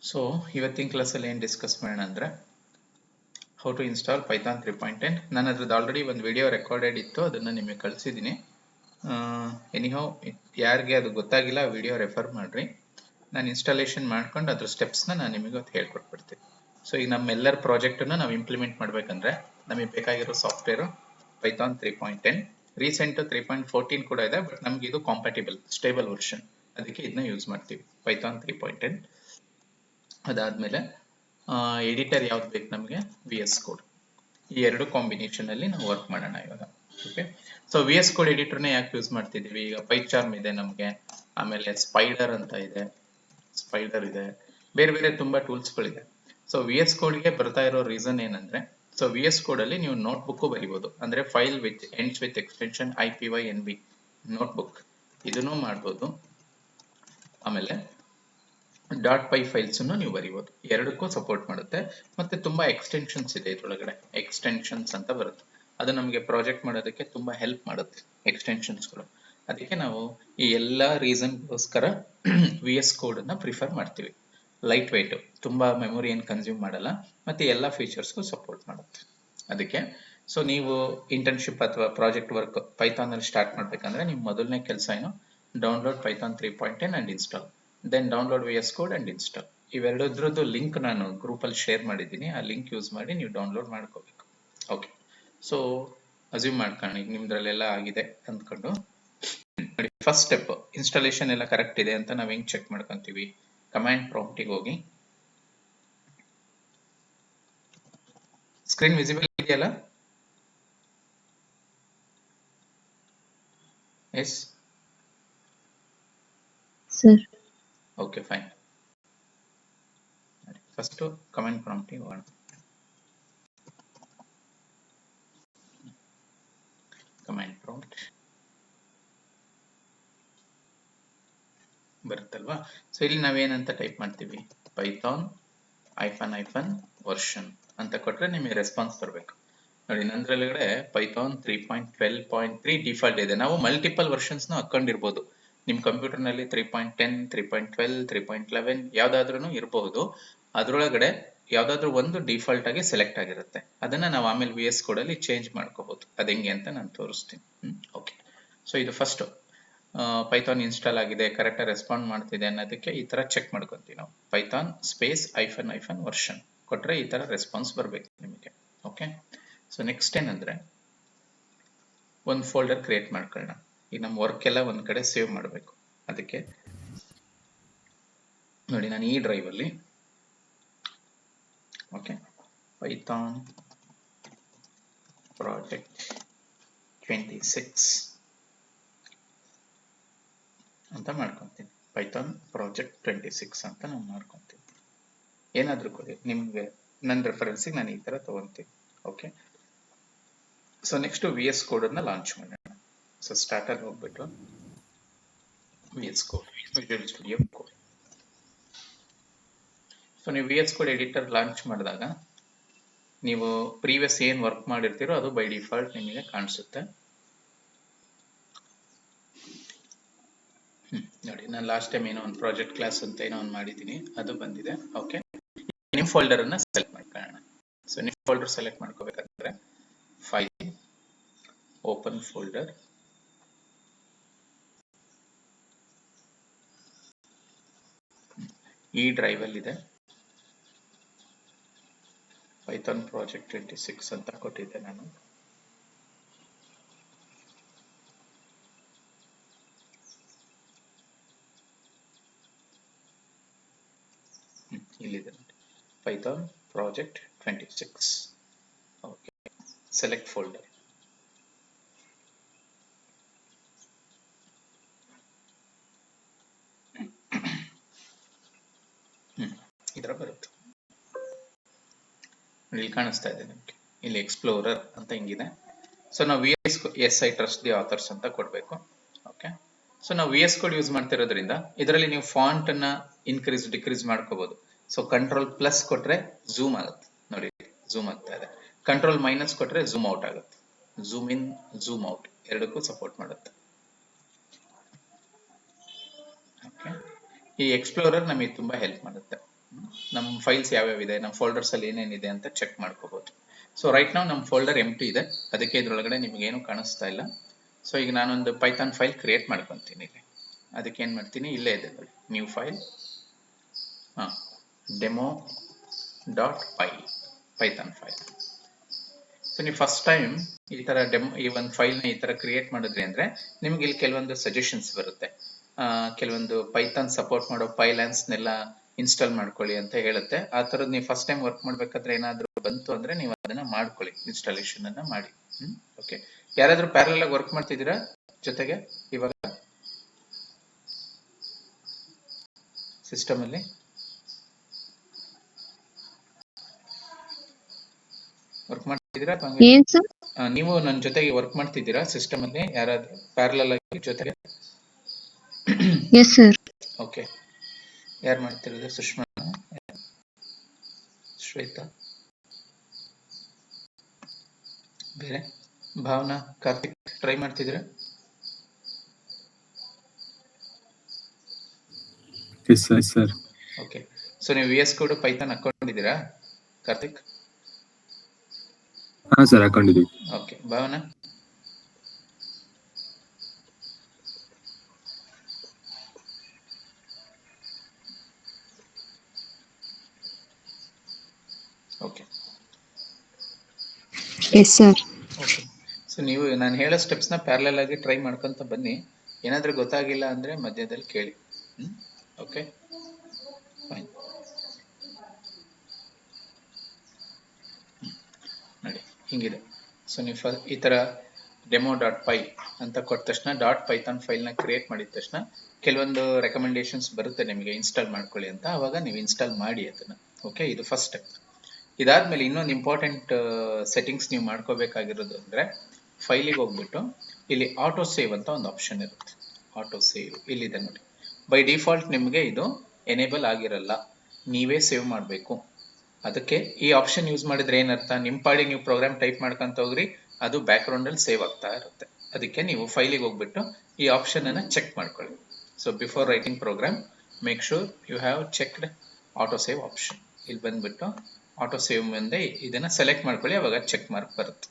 So ಇವತ್ತಿನ ಕ್ಲಾಸಲ್ಲಿ ಏನು ಡಿಸ್ಕಸ್ ಮಾಡೋಣ ಅಂದರೆ ಹೌ ಟು ಇನ್ಸ್ಟಾಲ್ ಪೈಥಾನ್ 3.10. ನಾನು ಅದ್ರದ್ದು ಆಲ್ರೆಡಿ ಒಂದು ವಿಡಿಯೋ ರೆಕಾರ್ಡೆಡ್ ಇತ್ತು, ಅದನ್ನು ನಿಮಗೆ ಕಳಿಸಿದ್ದೀನಿ. ಎನಿಹೌ ಯಾರಿಗೆ ಅದು ಗೊತ್ತಾಗಿಲ್ಲ ಆ ವಿಡಿಯೋ ರೆಫರ್ ಮಾಡಿರಿ. ನಾನು ಇನ್ಸ್ಟಾಲೇಷನ್ ಮಾಡ್ಕೊಂಡು ಅದ್ರ ಸ್ಟೆಪ್ಸ್ನ ನಾನು ನಿಮಗೆ ಅದು ಹೇಳ್ಕೊಟ್ಬಿಡ್ತೀನಿ. ಸೊ ಈಗ ನಮ್ಮೆಲ್ಲರ ಪ್ರಾಜೆಕ್ಟನ್ನು ನಾವು ಇಂಪ್ಲಿಮೆಂಟ್ ಮಾಡಬೇಕಂದ್ರೆ ನಮಗೆ ಬೇಕಾಗಿರೋ ಸಾಫ್ಟ್ವೇರು ಪೈಥಾನ್ 3.10. ರೀಸೆಂಟು 3.14 ಕೂಡ ಇದೆ, ಬಟ್ ನಮ್ಗೆ ಇದು ಕಾಂಪ್ಯಾಟಿಬಲ್ ಸ್ಟೇಬಲ್ ವರ್ಷನ್, ಅದಕ್ಕೆ ಇದನ್ನ ಯೂಸ್ ಮಾಡ್ತೀವಿ ಪೈಥಾನ್ 3.10. ಅದಾದಮೇಲೆ ಎಡಿಟರ್ ಯಾವ್ದು ಬೇಕು ನಮಗೆ, VS ಕೋಡ್. ಈ ಎರಡು ಕಾಂಬಿನೇಷನ್ ಅಲ್ಲಿ ನಾವು ವರ್ಕ್ ಮಾಡೋಣ ಇವಾಗ. ಓಕೆ, ಸೊ VS ಕೋಡ್ ಎಡಿಟರ್ನೇ ಯಾಕೆ ಯೂಸ್ ಮಾಡ್ತಿದ್ದೀವಿ, ಈಗ ಪೈಚಾರ್ಮ್ ಇದೆ ನಮಗೆ, ಆಮೇಲೆ ಸ್ಪೈಡರ್ ಅಂತ ಇದೆ, ಬೇರೆ ಬೇರೆ ತುಂಬಾ ಟೂಲ್ಸ್ಗಳಿದೆ. ಸೊ VS ಕೋಡ್ಗೆ ಬರ್ತಾ ಇರೋ ರೀಸನ್ ಏನಂದ್ರೆ, ಸೊ VS ಕೋಡ್ ಅಲ್ಲಿ ನೀವು ನೋಟ್ಬುಕ್ ಬರಿಬಹುದು, ಅಂದ್ರೆ file with ends with extension IPYNB notebook, ಇದನ್ನು ಮಾಡ್ಬೋದು. ಆಮೇಲೆ .py ಫೈಲ್ಸ್ ನೀವು ಬರೀಬಹುದು, ಎರಡಕ್ಕೂ ಸಪೋರ್ಟ್ ಮಾಡುತ್ತೆ. ಮತ್ತೆ ತುಂಬಾ ಎಕ್ಸ್ಟೆನ್ಷನ್ಸ್ ಇದೆ ಇದರೊಳಗಡೆ, ಎಕ್ಸ್ಟೆನ್ಷನ್ಸ್ ಅಂತ ಬರುತ್ತೆ, ಅದು ನಮಗೆ ಪ್ರಾಜೆಕ್ಟ್ ಮಾಡೋದಕ್ಕೆ ತುಂಬಾ ಹೆಲ್ಪ್ ಮಾಡುತ್ತೆ ಎಕ್ಸ್ಟೆನ್ಷನ್ಸ್ಗಳು. ಅದಕ್ಕೆ ನಾವು ಈ ಎಲ್ಲ ರೀಸನ್ಗೋಸ್ಕರ VS ಕೋಡ್ ಅನ್ನ ಪ್ರಿಫರ್ ಮಾಡ್ತೀವಿ. ಲೈಟ್ ವೆಯ್ಟ್, ತುಂಬಾ ಮೆಮೊರಿ ಏನು ಕನ್ಸ್ಯೂಮ್ ಮಾಡಲ್ಲ, ಮತ್ತೆ ಎಲ್ಲ ಫೀಚರ್ಸ್ಗೂ ಸಪೋರ್ಟ್ ಮಾಡುತ್ತೆ. ಅದಕ್ಕೆ ಸೊ ನೀವು ಇಂಟರ್ನ್ಶಿಪ್ ಅಥವಾ ಪ್ರಾಜೆಕ್ಟ್ ವರ್ಕ್ ಪೈಥಾನ್ ಅಲ್ಲಿ ಸ್ಟಾರ್ಟ್ ಮಾಡ್ಬೇಕಂದ್ರೆ ನಿಮ್ಮ ಮೊದಲನೇ ಕೆಲಸ ಏನು, download Python 3.10 and install, then download VS code and install. ಇವೆರಡರದ್ದು ಲಿಂಕ್ ನಾನು ಗ್ರೂಪ್ ಅಲ್ಲಿ ಶೇರ್ ಮಾಡಿದ್ದೀನಿ, ಆ ಲಿಂಕ್ ಯೂಸ್ ಮಾಡಿ ನೀವು ಡೌನ್ಲೋಡ್ ಮಾಡ್ಕೋಬೇಕು. ಓಕೆ, ಸೊ ಅಸ್ಯೂಮ್ ಮಾಡ್ಕೊಳ್ಳಿ ನಿಮ್ದ್ರಲ್ಲೆಲ್ಲ ಆಗಿದೆ ಅಂದ್ಕೊಂಡು. ನೋಡಿ, ಫಸ್ಟ್ ಸ್ಟೆಪ್ ಇನ್ಸ್ಟಾಲೇಷನ್ ಎಲ್ಲ ಕರೆಕ್ಟ್ ಇದೆ ಅಂತ ನಾವು ಹೆಂಗ್ ಚೆಕ್ ಮಾಡ್ಕೊಂತೀವಿ, ಕಮಾಂಡ್ ಪ್ರಾಂಪ್ಟಿಗೆ ಹೋಗಿ, ಸ್ಕ್ರೀನ್ ವಿಸಿಬಲ್ ಇದೆಯಲ್ಲ? Yes sir. Okay, fine. First command ಪ್ರಾಂಪ್ಟಿಗೆ ಹೋಗೋಣ. Command prompt ಬರುತ್ತಲ್ವಾ? ಸೊ ಇಲ್ಲಿ ನಾವೇನಂತ ಟೈಪ್ ಮಾಡ್ತೀವಿ, ಪೈಥಾನ್ --- ವರ್ಷನ್ ಅಂತ ಕೊಟ್ರೆ ನಿಮಗೆ ರೆಸ್ಪಾನ್ಸ್ ಬರಬೇಕು. ನೋಡಿ, ನಂದ್ರೊಳಗಡೆ ಪೈಥಾನ್ 3.12.3 ಡಿಫಾಲ್ಟ್ ಇದೆ. ನಾವು ಮಲ್ಟಿಪಲ್ ವರ್ಷನ್ಸ್ ನ ಹಾಕೊಂಡಿರ್ಬೋದು, ನಿಮ್ ಕಂಪ್ಯೂಟರ್ ನಲ್ಲಿ 3.10, 3.12, 3.11 ಯಾವ್ದಾದ್ರೂ ಇರಬಹುದು. ಅದ್ರೊಳಗಡೆ ಯಾವ್ದಾದ್ರು ಒಂದು ಡಿಫಾಲ್ಟ್ ಆಗಿ ಸೆಲೆಕ್ಟ್ ಆಗಿರುತ್ತೆ, ಅದನ್ನ ನಾವು ಆಮೇಲೆ VS ಕೋಡ್ ಅಲ್ಲಿ ಚೇಂಜ್ ಮಾಡ್ಕೋಬಹುದು. ಅದ್ ಹೆಂಗೆ ಅಂತ ನಾನು ತೋರಿಸ್ತೀನಿ. ಓಕೆ, ಸೊ ಇದು ಫಸ್ಟ್ ಪೈಥಾನ್ ಇನ್ಸ್ಟಾಲ್ ಆಗಿದೆ, ಕರೆಕ್ಟ್ ರೆಸ್ಪಾಂಡ್ ಮಾಡ್ತಿದೆ ಅನ್ನೋದಕ್ಕೆ ಈ ತರ ಚೆಕ್ ಮಾಡ್ಕೊಂತೀವಿ ನಾವು. ಪೈಥಾನ್ ಸ್ಪೇಸ್ --- ವರ್ಷನ್ ಕೊಟ್ರೆ ಈ ತರ ರೆಸ್ಪಾನ್ಸ್ ಬರಬೇಕು ನಿಮಗೆ. ಓಕೆ, ಸೊ ನೆಕ್ಸ್ಟ್ ಏನಂದ್ರೆ ಒಂದು ಫೋಲ್ಡರ್ ಕ್ರಿಯೇಟ್ ಮಾಡ್ಕೊಳ್ಳೋಣ. ಈಗ ನಮ್ಮ ವರ್ಕ್ ಎಲ್ಲ ಒಂದ್ ಕಡೆ ಸೇವ್ ಮಾಡಬೇಕು. ಅದಕ್ಕೆ ನೋಡಿ, ನಾನು ಈ ಡ್ರೈವ್ ಅಲ್ಲಿ ಓಕೆ ಪೈಥಾನ್ ಪ್ರಾಜೆಕ್ಟ್ 26 ಅಂತ ಮಾಡ್ಕೊಂತೀನಿ. ಪೈಥಾನ್ ಪ್ರಾಜೆಕ್ಟ್ 26 ಅಂತ ನಾನು ಮಾಡ್ಕೊಂತೀನಿ. ಏನಾದ್ರೂ ಕೊಡಿ, ನಿಮ್ಗೆ ನನ್ನ ರೆಫರೆನ್ಸಿಗೆ ನಾನು ಈ ತರ ತಗೊಂತೀನಿ. Okay, so next VS code ಅನ್ನ ಲಾಂಚ್ ಮಾಡೋಣ. ಸೊ ಸ್ಟಾರ್ಟ್ ಅಲ್ಲಿ ಹೋಗ್ಬಿಟ್ಟು VS code, visual studio code. So ನೀವು VS ಕೋಡ್ ಎಡಿಟರ್ ಲಾಂಚ್ ಮಾಡಿದಾಗ ನೀವು ಪ್ರೀವಿಯಸ್ ಏನ್ ವರ್ಕ್ ಮಾಡಿರ್ತೀರೋ ಅದು ಬೈ ಡಿಫಾಲ್ಟ್ ನಿಮಗೆ ಕಾಣಿಸುತ್ತೆ. ನೋಡಿ, ನಾನು ಲಾಸ್ಟ್ ಟೈಮ್ ಏನೋ ಒಂದು ಪ್ರಾಜೆಕ್ಟ್ ಕ್ಲಾಸ್ ಅಂತ ಏನೋ ಒಂದು ಮಾಡಿದ್ದೀನಿ, ಅದು ಬಂದಿದೆ. ಓಕೆ, ನಿಮ್ಮ ಫೋಲ್ಡರ್ ಅನ್ನ ಸೆಲೆಕ್ಟ್ ಮಾಡ್ಕೊಳ್ಳೋಣ. ಸೊ ನಿಮ್ಮ ಫೋಲ್ಡರ್ ಸೆಲೆಕ್ಟ್ ಮಾಡ್ಕೋಬೇಕಂದ್ರೆ ಫೈಲ್, ಓಪನ್ ಫೋಲ್ಡರ್, ಈ ಡ್ರೈವ್ ಅಲ್ಲಿ ಇದೆ ಪೈಥಾನ್ ಪ್ರಾಜೆಕ್ಟ್ 26 ಅಂತ ಕೊಟ್ಟಿದ್ದೆ ನಾನು. ಇಲ್ಲಿದೆ Python project 26. Okay, select folder. ಈ ತರ ಬರುತ್ತೆ, ಇಲ್ಲಿ ಕಾಣಿಸ್ತಾ ಇದೆ ನಿಮ್ಗೆ, ಇಲ್ಲಿ ಎಕ್ಸ್ಪ್ಲೋರರ್ ಅಂತ ಹಿಂಗಿದೆ. ಸೊ ನಾವು I trust the authors ಅಂತ ಕೊಡ್ಬೇಕು. ಓಕೆ, ಸೊ ನಾವು VS ಕೋಡ್ ಯೂಸ್ ಮಾಡ್ತಿರೋದ್ರಿಂದ ಇದರಲ್ಲಿ ನೀವು ಫಾಂಟ್ ಅನ್ನ ಇನ್ಕ್ರೀಸ್ ಡಿಕ್ರೀಸ್ ಮಾಡ್ಕೋಬಹುದು. ಸೊ Ctrl+ ಕೊಟ್ರೆ ಝೂಮ್ ಆಗುತ್ತೆ, ನೋಡಿ ಝೂಮ್ ಆಗ್ತಾ ಇದೆ. Ctrl- ಕೊಟ್ರೆ ಝೂಮ್ ಔಟ್ ಆಗುತ್ತೆ, ಝೂಮ್ ಇನ್ ಝೂಮ್ ಔಟ್ ಎರಡಕ್ಕೂ ಸಪೋರ್ಟ್ ಮಾಡುತ್ತೆ. ಓಕೆ, ಈ ಎಕ್ಸ್ಪ್ಲೋರರ್ ನಮಗೆ ತುಂಬಾ ಹೆಲ್ಪ್ ಮಾಡುತ್ತೆ. ನಮ್ಮ ಫೈಲ್ಸ್ ಯಾವ್ಯಾವ ಇದೆ, ನಮ್ಮ ಫೋಲ್ಡರ್ಸ್ ಅಲ್ಲಿ ಏನೇನಿದೆ ಅಂತ ಚೆಕ್ ಮಾಡ್ಕೋಬಹುದು. ಸೊ ರೈಟ್ ನಾವು ನಮ್ಮ ಫೋಲ್ಡರ್ ಎಂಟಿ ಇದೆ, ಅದಕ್ಕೆ ಇದ್ರೊಳಗಡೆ ನಿಮ್ಗೆ ಏನು ಕಾಣಿಸ್ತಾ ಇಲ್ಲ. ಸೊ ಈಗ ನಾನೊಂದು ಪೈಥಾನ್ ಫೈಲ್ ಕ್ರಿಯೇಟ್ ಮಾಡ್ಕೊತೀನಿ ಇಲ್ಲಿ. ಅದಕ್ಕೆ ಏನ್ ಮಾಡ್ತೀನಿ, ಇಲ್ಲೇ ಇದೆ ನೋಡಿ, new file, demo dot Python file. So ನೀವು ಫಸ್ಟ್ ಟೈಮ್ ಈ ತರ ಈ ಒಂದು ಫೈಲ್ ನ ಈ ತರ ಕ್ರಿಯೇಟ್ ಮಾಡಿದ್ರಿ ಅಂದ್ರೆ ನಿಮ್ಗೆ ಇಲ್ಲಿ ಕೆಲವೊಂದು ಸಜೆಷನ್ಸ್ ಬರುತ್ತೆ. ಕೆಲವೊಂದು ಪೈಥಾನ್ ಸಪೋರ್ಟ್ ಮಾಡೋ ಪೈಲಾನ್ಸ್ನೆಲ್ಲ ಇನ್ಸ್ಟಾಲ್ ಮಾಡ್ಕೊಳ್ಳಿ ಅಂತ ಹೇಳುತ್ತೆ. ಆ ತರದ್ ನೀವು ಫಸ್ಟ್ ಟೈಮ್ ವರ್ಕ್ ಮಾಡ್ಬೇಕಾದ್ರೆ ಏನಾದ್ರು ಬಂತು ಅಂದ್ರೆ ನೀವು ಅದನ್ನ ಮಾಡ್ಕೊಳ್ಳಿ, ಇನ್ಸ್ಟಾಲೇಷನ್ ಅನ್ನ ಮಾಡಿ. ಓಕೆ, ಯಾರಾದ್ರೂ ಪ್ಯಾರಲಲ್ ಆಗಿ ವರ್ಕ್ ಮಾಡ್ತಿದ್ದೀರಾ ಜೊತೆಗೆ ಇವಾಗ ಸಿಸ್ಟಮ್ ಅಲ್ಲಿ? ವರ್ಕ್ ಮಾಡ್ತಿದ್ದೀರಾ? ನೀವು ನನ್ನ ಜೊತೆಗೆ ವರ್ಕ್ ಮಾಡ್ತಿದ್ದೀರಾ ಸಿಸ್ಟಮ್ ಅಲ್ಲಿ? ಯಾರಾದ್ರೂ ಪ್ಯಾರಲಲ್ ಆಗಿ ಜೊತೆಗೆ? S sir. ಓಕೆ, ಯಾರು ಮಾಡ್ತಿರೋದು? ಸುಷ್ಮಾ, ಶ್ವೇತಾ, ಬೇರೆ ಭಾವನಾ, ಕಾರ್ತಿಕ್ ಟ್ರೈ ಮಾಡ್ತಿದ್ದೀರಾ? ಸರ್. ಓಕೆ, ಸೊ ನೀವು VS Code ಪೈಥಾನ್ ಹಾಕೊಂಡಿದ್ದೀರಾ ಕಾರ್ತಿಕ್? ಹಾ ಸರ್, ಹಾಕೊಂಡಿದ್ದೀವಿ. Okay, Bhavana? Okay, yes sir. Okay. So ನೀವು ನಾನು ಹೇಳೋ ಸ್ಟೆಪ್ಸ್ನ ಪ್ಯಾರಲಲ್ ಆಗಿ ಟ್ರೈ ಮಾಡ್ಕೊಂತ ಬನ್ನಿ. ಏನಾದರೂ ಗೊತ್ತಾಗಿಲ್ಲ ಅಂದರೆ ಮಧ್ಯದಲ್ಲಿ ಕೇಳಿ. Okay, fine. ನೋಡಿ ಹಿಂಗಿದೆ. ಸೊ ನೀವು ಈ ಥರ ಡೆಮೋ ಡಾಟ್ ಪೈ ಅಂತ ಕೊಟ್ಟ ತಕ್ಷಣ ಡಾಟ್ ಪೈಥಾನ್ ಫೈಲ್ನ ಕ್ರಿಯೇಟ್ ಮಾಡಿದ ತಕ್ಷಣ ಕೆಲವೊಂದು ರೆಕಮೆಂಡೇಶನ್ಸ್ ಬರುತ್ತೆ ನಿಮಗೆ, ಇನ್ಸ್ಟಾಲ್ ಮಾಡ್ಕೊಳ್ಳಿ ಅಂತ. ಆವಾಗ ನೀವು ಇನ್ಸ್ಟಾಲ್ ಮಾಡಿ ಅದನ್ನು. ಓಕೆ, ಇದು ಫಸ್ಟ್ ಸ್ಟೆಪ್. ಇದಾದ್ಮೇಲೆ ಇನ್ನೊಂದು ಇಂಪಾರ್ಟೆಂಟ್ ಸೆಟ್ಟಿಂಗ್ಸ್ ನೀವು ಮಾಡ್ಕೋಬೇಕಾಗಿರೋದು ಅಂದರೆ, ಫೈಲಿಗೆ ಹೋಗ್ಬಿಟ್ಟು ಇಲ್ಲಿ ಆಟೋ ಸೇವ್ ಅಂತ ಒಂದು ಆಪ್ಷನ್ ಇರುತ್ತೆ. ಆಟೋ ಸೇವ್ ಇಲ್ಲಿದೆ ನೋಡಿ. ಬೈ ಡಿಫಾಲ್ಟ್ ನಿಮಗೆ ಇದು ಎನೇಬಲ್ ಆಗಿರಲ್ಲ, ನೀವೇ ಸೇವ್ ಮಾಡಬೇಕು. ಅದಕ್ಕೆ ಈ ಆಪ್ಷನ್ ಯೂಸ್ ಮಾಡಿದ್ರೆ ಏನರ್ಥ, ನಿಮ್ಮ ಪಾಡಿಗೆ ನೀವು ಪ್ರೋಗ್ರಾಮ್ ಟೈಪ್ ಮಾಡ್ಕೊಂತ ಹೋಗ್ರಿ, ಅದು ಬ್ಯಾಕ್ ಗ್ರೌಂಡಲ್ಲಿ ಸೇವ್ ಆಗ್ತಾ ಇರುತ್ತೆ. ಅದಕ್ಕೆ ನೀವು ಫೈಲಿಗೆ ಹೋಗ್ಬಿಟ್ಟು ಈ ಆಪ್ಷನ್ ಅನ್ನು ಚೆಕ್ ಮಾಡ್ಕೊಳ್ಳಿ. So before writing program, make sure you have checked auto save option. ಇಲ್ಲಿ ಬಂದ್ಬಿಟ್ಟು ಆಟೋ ಸೇವ್ ಮುಂದೆ ಇದನ್ನ ಸೆಲೆಕ್ಟ್ ಮಾಡ್ಕೊಳ್ಳಿ, ಅವಾಗ ಚೆಕ್ ಮಾರ್ಕ್ ಬರುತ್ತೆ.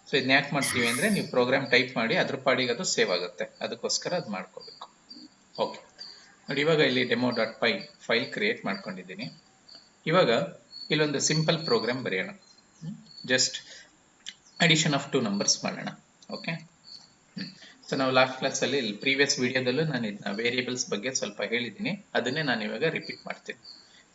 ಸೊ ಇದನ್ನ ಯಾಕೆ ಮಾಡ್ತೀವಿ ಅಂದ್ರೆ, ನೀವು ಪ್ರೋಗ್ರಾಮ್ ಟೈಪ್ ಮಾಡಿ ಅದ್ರ ಪಾಡಿಗೆ ಅದು ಸೇವ್ ಆಗುತ್ತೆ, ಅದಕ್ಕೋಸ್ಕರ ಅದು ಮಾಡ್ಕೋಬೇಕು. ಓಕೆ ನೋಡಿ, ಇವಾಗ ಇಲ್ಲಿ demo dot py file create ಮಾಡ್ಕೊಂಡಿದ್ದೀನಿ. ಇವಾಗ ಇಲ್ಲೊಂದು ಸಿಂಪಲ್ ಪ್ರೋಗ್ರಾಮ್ ಬರೆಯೋಣ. ಜಸ್ಟ್ ಅಡಿಷನ್ ಆಫ್ 2 ನಂಬರ್ಸ್ ಮಾಡೋಣ. ಓಕೆ, ಸೊ ನಾವು ಲಾಸ್ಟ್ ಕ್ಲಾಸಲ್ಲಿ ಪ್ರೀವಿಯಸ್ ವಿಡಿಯೋದಲ್ಲೂ ನಾನು ಇದನ್ನ ವೇರಿಯೇಬಲ್ಸ್ ಬಗ್ಗೆ ಸ್ವಲ್ಪ ಹೇಳಿದ್ದೀನಿ, ಅದನ್ನೇ ನಾನು ಇವಾಗ ರಿಪೀಟ್ ಮಾಡ್ತೀನಿ.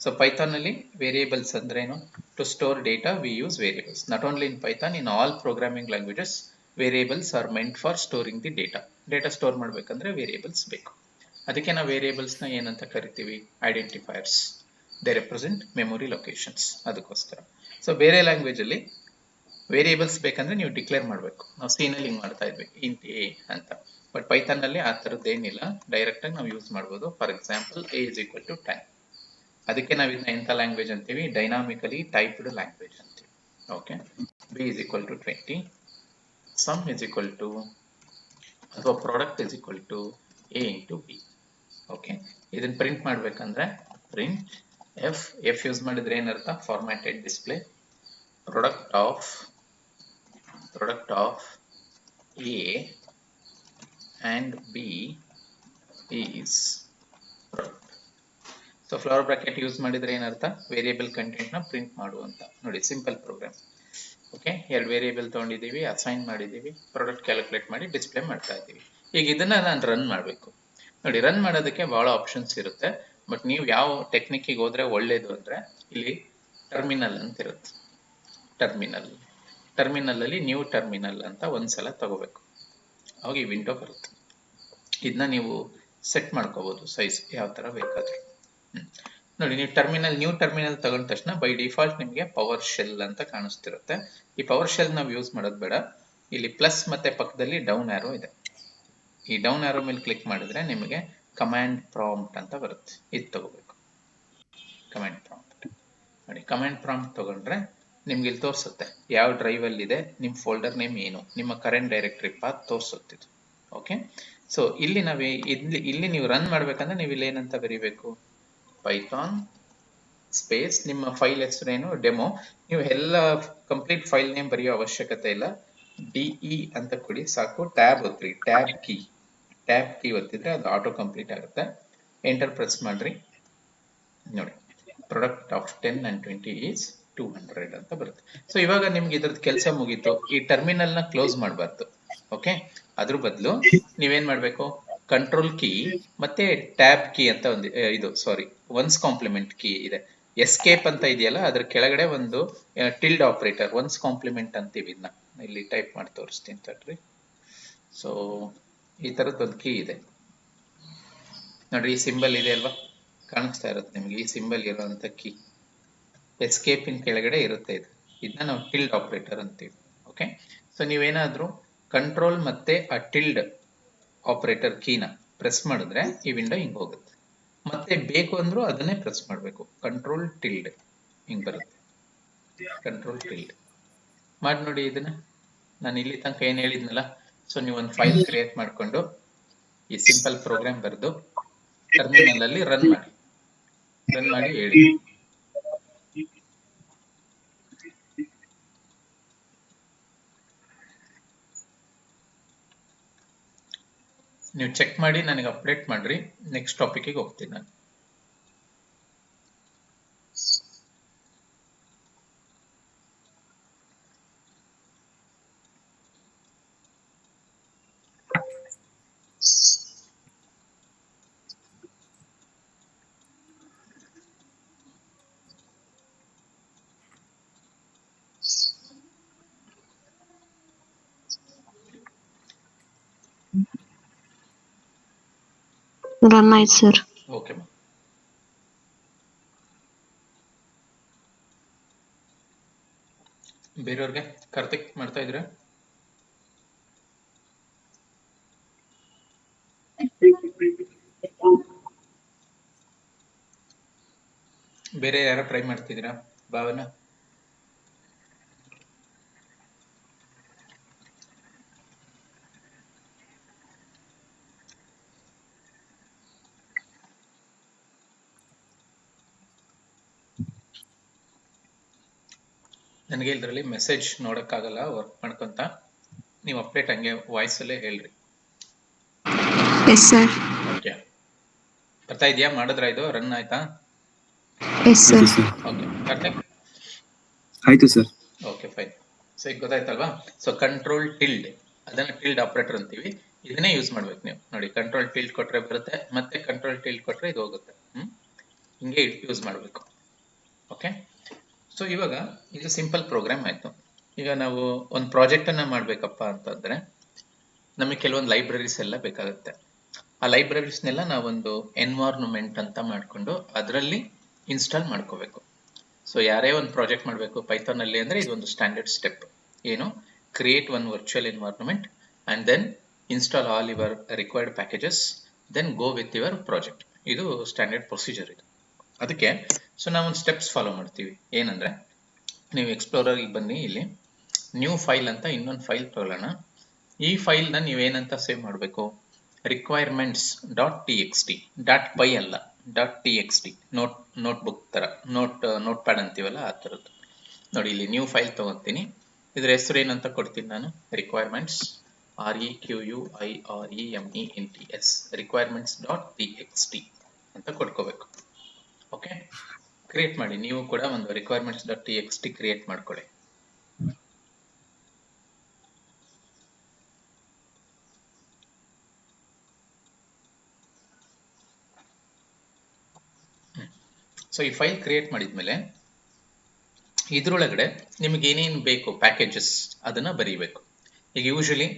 ಸೊ ಪೈಥಾನ್ ಅಲ್ಲಿ ವೇರಿಯೇಬಲ್ಸ್ ಅಂದ್ರೆ ಏನು? To store data we use variables. Not only in Python, in all programming languages variables are meant for storing the data. Data store ಮಾಡ್ಬೇಕಂದ್ರೆ ವೇರಿಯೇಬಲ್ಸ್ ಬೇಕು. ಅದಕ್ಕೆ ನಾವು ವೇರಿಯೇಬಲ್ಸ್ ನ ಏನಂತ ಕರಿತೀವಿ? Identifiers. They represent memory locations, ಅದಕ್ಕೋಸ್ಕರ. ಸೊ ಬೇರೆ language ಅಲ್ಲಿ ವೇರಿಯೇಬಲ್ಸ್ ಬೇಕಂದ್ರೆ ನೀವು ಡಿಕ್ಲೇರ್ ಮಾಡಬೇಕು. ನಾವು ಸಿ ನಲ್ಲಿ ಹಿಂಗ್ ಮಾಡ್ತಾ ಇದ್ವಿ, ಇಂಟ್ ಎ ಅಂತ. ಬಟ್ ಪೈಥಾನ್ ನಲ್ಲಿ ಆ ತರದ್ದು ಏನಿಲ್ಲ, ಡೈರೆಕ್ಟ್ ಆಗಿ ನಾವು ಯೂಸ್ ಮಾಡ್ಬೋದು. For example, a is equal to 10. ಅದಕ್ಕೆ ನಾವು ಇದನ್ನ ಎಂತ ಲ್ಯಾಂಗ್ವೇಜ್ ಅಂತೀವಿ? ಡೈನಾಮಿಕಲಿ ಟೈಪ್ಡ್ ಲ್ಯಾಂಗ್ವೇಜ್ ಅಂತೀವಿ. Okay, b is equal to 20, sum is equal to ಅಥವಾ product is equal to a into b. Okay, ಇದನ್ನ ಪ್ರಿಂಟ್ ಮಾಡ್ಬೇಕಂದ್ರೆ ಪ್ರಿಂಟ್ ಎಫ್ ಯೂಸ್ ಮಾಡಿದ್ರೆ ಏನರ್ಥ? Formatted display product of a and b is product. So flower bracket use ಮಾಡಿದ್ರೆ ಏನರ್ಥ? Variable content ನ print ಮಾಡುವಂತ. ನೋಡಿ, ಸಿಂಪಲ್ ಪ್ರೋಗ್ರಾಮ್. ಓಕೆ, 2 ವೇರಿಯೇಬಲ್ ತಗೊಂಡಿದ್ದೀವಿ, ಅಸೈನ್ ಮಾಡಿದ್ದೀವಿ, ಪ್ರಾಡಕ್ಟ್ ಕ್ಯಾಲ್ಕುಲೇಟ್ ಮಾಡಿ ಡಿಸ್ಪ್ಲೇ ಮಾಡ್ತಾ ಇದ್ದೀವಿ. ಈಗ ಇದನ್ನ ನಾನು ರನ್ ಮಾಡಬೇಕು. ನೋಡಿ, ರನ್ ಮಾಡೋದಕ್ಕೆ ಬಹಳ ಆಪ್ಷನ್ಸ್ ಇರುತ್ತೆ, ಬಟ್ ನೀವು ಯಾವ ಟೆಕ್ನಿಕ್ಕಿಗೆ ಹೋದ್ರೆ ಒಳ್ಳೇದು ಅಂದ್ರೆ, ಇಲ್ಲಿ ಟರ್ಮಿನಲ್ ಅಂತ ಇರುತ್ತೆ. ಟರ್ಮಿನಲ್ ಅಲ್ಲಿ ನ್ಯೂ ಟರ್ಮಿನಲ್ ಅಂತ ಒಂದ್ಸಲ ತಗೋಬೇಕು, ಅವಾಗ ಈ ವಿಂಡೋ ಬರುತ್ತೆ. ಇದನ್ನ ನೀವು ಸೆಟ್ ಮಾಡ್ಕೋಬಹುದು ಸೈಜ್ ಯಾವ ತರ ಬೇಕಾದ್ರೂ. ನೋಡಿ, ನೀವು ನ್ಯೂ ಟರ್ಮಿನಲ್ ತಗೊಂಡ ತಕ್ಷಣ ಬೈ ಡಿಫಾಲ್ಟ್ ನಿಮಗೆ ಪವರ್ ಶೆಲ್ ಅಂತ ಕಾಣಿಸ್ತಿರುತ್ತೆ. ಈ ಪವರ್ ಶೆಲ್ ನಾವು ಯೂಸ್ ಮಾಡೋದು ಬೇಡ. ಇಲ್ಲಿ ಪ್ಲಸ್ ಮತ್ತೆ ಪಕ್ಕದಲ್ಲಿ ಡೌನ್ ಆರೋ ಇದೆ. ಈ ಡೌನ್ ಆರೋ ಮೇಲೆ ಕ್ಲಿಕ್ ಮಾಡಿದ್ರೆ ನಿಮಗೆ ಕಮಾಂಡ್ ಪ್ರಾಂಪ್ಟ್ ಅಂತ ಬರುತ್ತೆ, ಇದು ತಗೋಬೇಕು. ಕಮಾಂಡ್ ಪ್ರಾಂಪ್ಟ್ ನೋಡಿ, ಕಮಾಂಡ್ ಪ್ರಾಂಪ್ಟ್ ತಗೊಂಡ್ರೆ ನಿಮ್ಗೆ ಇಲ್ಲಿ ತೋರಿಸುತ್ತೆ ಯಾವ ಡ್ರೈವ್ ಅಲ್ಲಿ ಇದೆ, ನಿಮ್ಮ ಫೋಲ್ಡರ್ ನೇಮ್ ಏನು, ನಿಮ್ಮ ಕರೆಂಟ್ ಡೈರೆಕ್ಟರಿ ಪಾತ್ ತೋರಿಸುತ್ತೆ. ಓಕೆ, ಸೊ ಇಲ್ಲಿ ನೀವು ರನ್ ಮಾಡ್ಬೇಕಂದ್ರೆ ನೀವು ಇಲ್ಲಿ ಏನಂತ ಬರೀಬೇಕು? ಪೈಥಾನ್ ಸ್ಪೇಸ್ ನಿಮ್ಮ ಫೈಲ್ ಹೆಸರೇನು ಡೆಮೋ. ನೀವು ಎಲ್ಲ ಕಂಪ್ಲೀಟ್ ಫೈಲ್ ನೇಮ್ ಬರೆಯೋ ಅವಶ್ಯಕತೆ ಇಲ್ಲ. ಡಿಇ ಅಂತ ಕೊಡಿ ಸಾಕು. ಟ್ಯಾಬ್ ಒತ್ತಿರಿ, ಟ್ಯಾಬ್ ಕೀ ಒತ್ತಿದ್ರೆ ಅದು ಆಟೋ ಕಂಪ್ಲೀಟ್ ಆಗುತ್ತೆ. ಎಂಟರ್ ಪ್ರೆಸ್ ಮಾಡ್ರಿ. ನೋಡಿ, ಪ್ರಾಡಕ್ಟ್ ಆಫ್ 10 and 20 is 200 ಅಂತ ಬರುತ್ತೆ. ಸೊ ಇವಾಗ ನಿಮ್ಗೆ ಇದ್ರದ್ದು ಕೆಲಸ ಮುಗೀತು. ಈ ಟರ್ಮಿನಲ್ ನ ಕ್ಲೋಸ್ ಮಾಡಬಾರ್ದು. ಓಕೆ, ಅದ್ರ ಬದಲು ನೀವೇನ್ ಮಾಡ್ಬೇಕು, ಕಂಟ್ರೋಲ್ ಕೀ ಮತ್ತೆ ಟ್ಯಾಬ್ ಕೀ ಅಂತ ಒಂದು ಇದು ಸಾರಿ ಒನ್ಸ್ ಕಾಂಪ್ಲಿಮೆಂಟ್ ಕೀ ಇದೆ. ಎಸ್ಕೇಪ್ ಅಂತ ಇದೆಯಲ್ಲ, ಅದ್ರ ಕೆಳಗಡೆ ಒಂದು ಟಿಲ್ಡ್ ಆಪರೇಟರ್ ಒನ್ಸ್ ಕಾಂಪ್ಲಿಮೆಂಟ್ ಅಂತೀವಿ. ಇದನ್ನ ಇಲ್ಲಿ ಟೈಪ್ ಮಾಡಿ ತೋರಿಸ್ತೀನಿ ತಡ್ರಿ. ಸೊ ಈ ತರದ್ ಒಂದು ಕೀ ಇದೆ ನೋಡ್ರಿ. ಈ ಸಿಂಬಲ್ ಇದೆ ಅಲ್ವಾ, ಕಾಣಿಸ್ತಾ ಇರುತ್ತೆ ನಿಮ್ಗೆ. ಈ ಸಿಂಬಲ್ ಇರುವಂತ ಕೀ ಎಸ್ಕೇಪ್ ಇನ್ ಕೆಳಗಡೆ ಇರುತ್ತೆ. ಇದನ್ನ ನಾವು ಟಿಲ್ಡ್ ಆಪರೇಟರ್ ಅಂತೀವಿ. ಓಕೆ, ಸೊ ನೀವೇನಾದ್ರೂ ಕಂಟ್ರೋಲ್ ಮತ್ತೆ ಆ ಟಿಲ್ಡ್ ಆಪರೇಟರ್ ಕೀನ ಪ್ರೆಸ್ ಮಾಡಿದ್ರೆ ಈ ವಿಂಡೋ ಹಿಂಗ್ ಹೋಗುತ್ತೆ. ಮತ್ತೆ ಬೇಕು ಅಂದ್ರೂ ಅದನ್ನೇ ಪ್ರೆಸ್ ಮಾಡಬೇಕು. ಕಂಟ್ರೋಲ್ ಟಿಲ್ಡ್ ಹಿಂಗ್ ಬರುತ್ತೆ. ಕಂಟ್ರೋಲ್ ಟಿಲ್ಡ್ ಮಾಡಿ ನೋಡಿ. ಇದನ್ನ ನಾನು ಇಲ್ಲಿ ತನಕ ಏನ್ ಹೇಳಿದ್ನಲ್ಲ, ಸೊ ನೀವು ಒಂದು ಫೈಲ್ ಕ್ರಿಯೇಟ್ ಮಾಡ್ಕೊಂಡು ಈ ಸಿಂಪಲ್ ಪ್ರೋಗ್ರಾಮ್ ಬರೆದು ಟರ್ಮಿನಲ್ ಅಲ್ಲಿ ರನ್ ಮಾಡಿ ಹೇಳಿ. ನೀವು ಚೆಕ್ ಮಾಡಿ ನನಗೆ ಅಪ್ಡೇಟ್ ಮಾಡ್ರಿ. ನೆಕ್ಸ್ಟ್ ಟಾಪಿಕ್ಗೆ ಹೋಗ್ತೀನಿ ನಾನು. ರನ್ ಆಯ್ತು ಸರ್. ಓಕೆ, ಬೇರೆಯವ್ರಿಗೆ ಕಾರ್ತಿಕ್ ಮಾಡ್ತಾ ಇದ್ರೆ ಬೇರೆ ಯಾರು ಟ್ರೈ ಮಾಡ್ತಿದ್ದೀರಾ? ಭಾವನಾ, ನನಗೆ ಇದರಲ್ಲಿ ಮೆಸೇಜ್ ನೋಡಕ್ಕಾಗಲ್ಲ ವರ್ಕ್ ಮಾಡ್ಕೊಂತ. ನೀವು ಅಪ್ಡೇಟ್ ಹಂಗೆ ವಾಯ್ಸ್ ಅಲ್ಲೇ ಹೇಳ್ರಿ. S sir. ಓಕೆ, ಬರ್ತಾ ಇದೆಯಾ? ಮಾಡಿದ್ರಾ? ಇದು ರನ್ ಆಯ್ತಾ? Yes sir. ಓಕೆ, ಕಾರ್ತಿಕ್ ಆಯ್ತು ಸರ್. Okay, fine. ಸೊ ಈಗ ಗೊತ್ತಾಯ್ತಲ್ವಾ? ಸೊ ಕಂಟ್ರೋಲ್ ಟಿಲ್ಡ್, ಅದನ್ನ ಟಿಲ್ಡ್ ಆಪರೇಟರ್ ಅಂತೀವಿ. ಇದನ್ನೇ ಯೂಸ್ ಮಾಡ್ಬೇಕು ನೀವು. ನೋಡಿ, ಕಂಟ್ರೋಲ್ ಟಿಲ್ಡ್ ಕೊಟ್ರೆ ಬರುತ್ತೆ, ಮತ್ತೆ ಕಂಟ್ರೋಲ್ ಟಿಲ್ಡ್ ಕೊಟ್ರೆ ಇದು ಹೋಗುತ್ತೆ. ಹಿಂಗೆ ಯೂಸ್ ಮಾಡಬೇಕು. ಓಕೆ, ಸೊ ಇವಾಗ ಇದು ಸಿಂಪಲ್ ಪ್ರೋಗ್ರಾಮ್ ಆಯ್ತು. ಈಗ ನಾವು ಒಂದು ಪ್ರಾಜೆಕ್ಟ್ ಅನ್ನ ಮಾಡ್ಬೇಕಪ್ಪ ಅಂತಂದ್ರೆ ನಮಗೆ ಕೆಲವೊಂದು ಲೈಬ್ರರೀಸ್ ಎಲ್ಲ ಬೇಕಾಗುತ್ತೆ. ಆ ಲೈಬ್ರರೀಸ್ನೆಲ್ಲ ನಾವೊಂದು ಎನ್ವೈರನ್ಮೆಂಟ್ ಅಂತ ಮಾಡ್ಕೊಂಡು ಅದರಲ್ಲಿ ಇನ್ಸ್ಟಾಲ್ ಮಾಡ್ಕೋಬೇಕು. ಸೊ ಯಾರೇ ಒಂದು ಪ್ರಾಜೆಕ್ಟ್ ಮಾಡಬೇಕು ಪೈಥಾನ್ ಅಲ್ಲಿ ಅಂದ್ರೆ ಇದೊಂದು ಸ್ಟ್ಯಾಂಡರ್ಡ್ ಸ್ಟೆಪ್. ಏನು, create one virtual environment and then install all your required packages, then go with your project. ಇದು ಸ್ಟ್ಯಾಂಡರ್ಡ್ ಪ್ರೊಸೀಜರ್ ಇದು. ಅದಕ್ಕೆ ಸೊ ನಾವೊಂದು ಸ್ಟೆಪ್ಸ್ ಫಾಲೋ ಮಾಡ್ತೀವಿ. ಏನಂದ್ರೆ, ನೀವು ಎಕ್ಸ್ಪ್ಲೋರರ್ ಬನ್ನಿ, ಇಲ್ಲಿ ನ್ಯೂ ಫೈಲ್ ಅಂತ ಇನ್ನೊಂದು ಫೈಲ್ ತಗೊಳ್ಳೋಣ. ಈ ಫೈಲ್ ನ ನೀವೇನಂತ ಸೇವ್ ಮಾಡಬೇಕು, requirements dot T X T, dot py ಅಲ್ಲ, dot T X T. Notebook ತರ, ನೋಟ್ ಪ್ಯಾಡ್ ಅಂತೀವಲ್ಲ ಆ ತರದ್ದು. ನೋಡಿ, ಇಲ್ಲಿ ನ್ಯೂ ಫೈಲ್ ತಗೊಂತೀನಿ. ಇದ್ರ ಹೆಸರು ಏನಂತ ಕೊಡ್ತೀನಿ ನಾನು, requirements REQUIREMENTS requirements dot T X T ಅಂತ ಕೊಟ್ಕೋಬೇಕು. ಓಕೆ, ಕ್ರಿಯೇಟ್ ಮಾಡಿ. ನೀವು ಕೂಡ ಒಂದು requirements dot T X T create ಮಾಡ್ಕೊಳ್ಳಿ. ಸೊ ಈ ಫೈಲ್ ಕ್ರಿಯೇಟ್ ಮಾಡಿದ್ಮೇಲೆ ಇದ್ರೊಳಗಡೆ ನಿಮ್ಗೆ ಏನೇನು ಬೇಕು ಪ್ಯಾಕೇಜಸ್ ಅದನ್ನ ಬರೀಬೇಕು. ಈಗ ಯೂಶಲಿ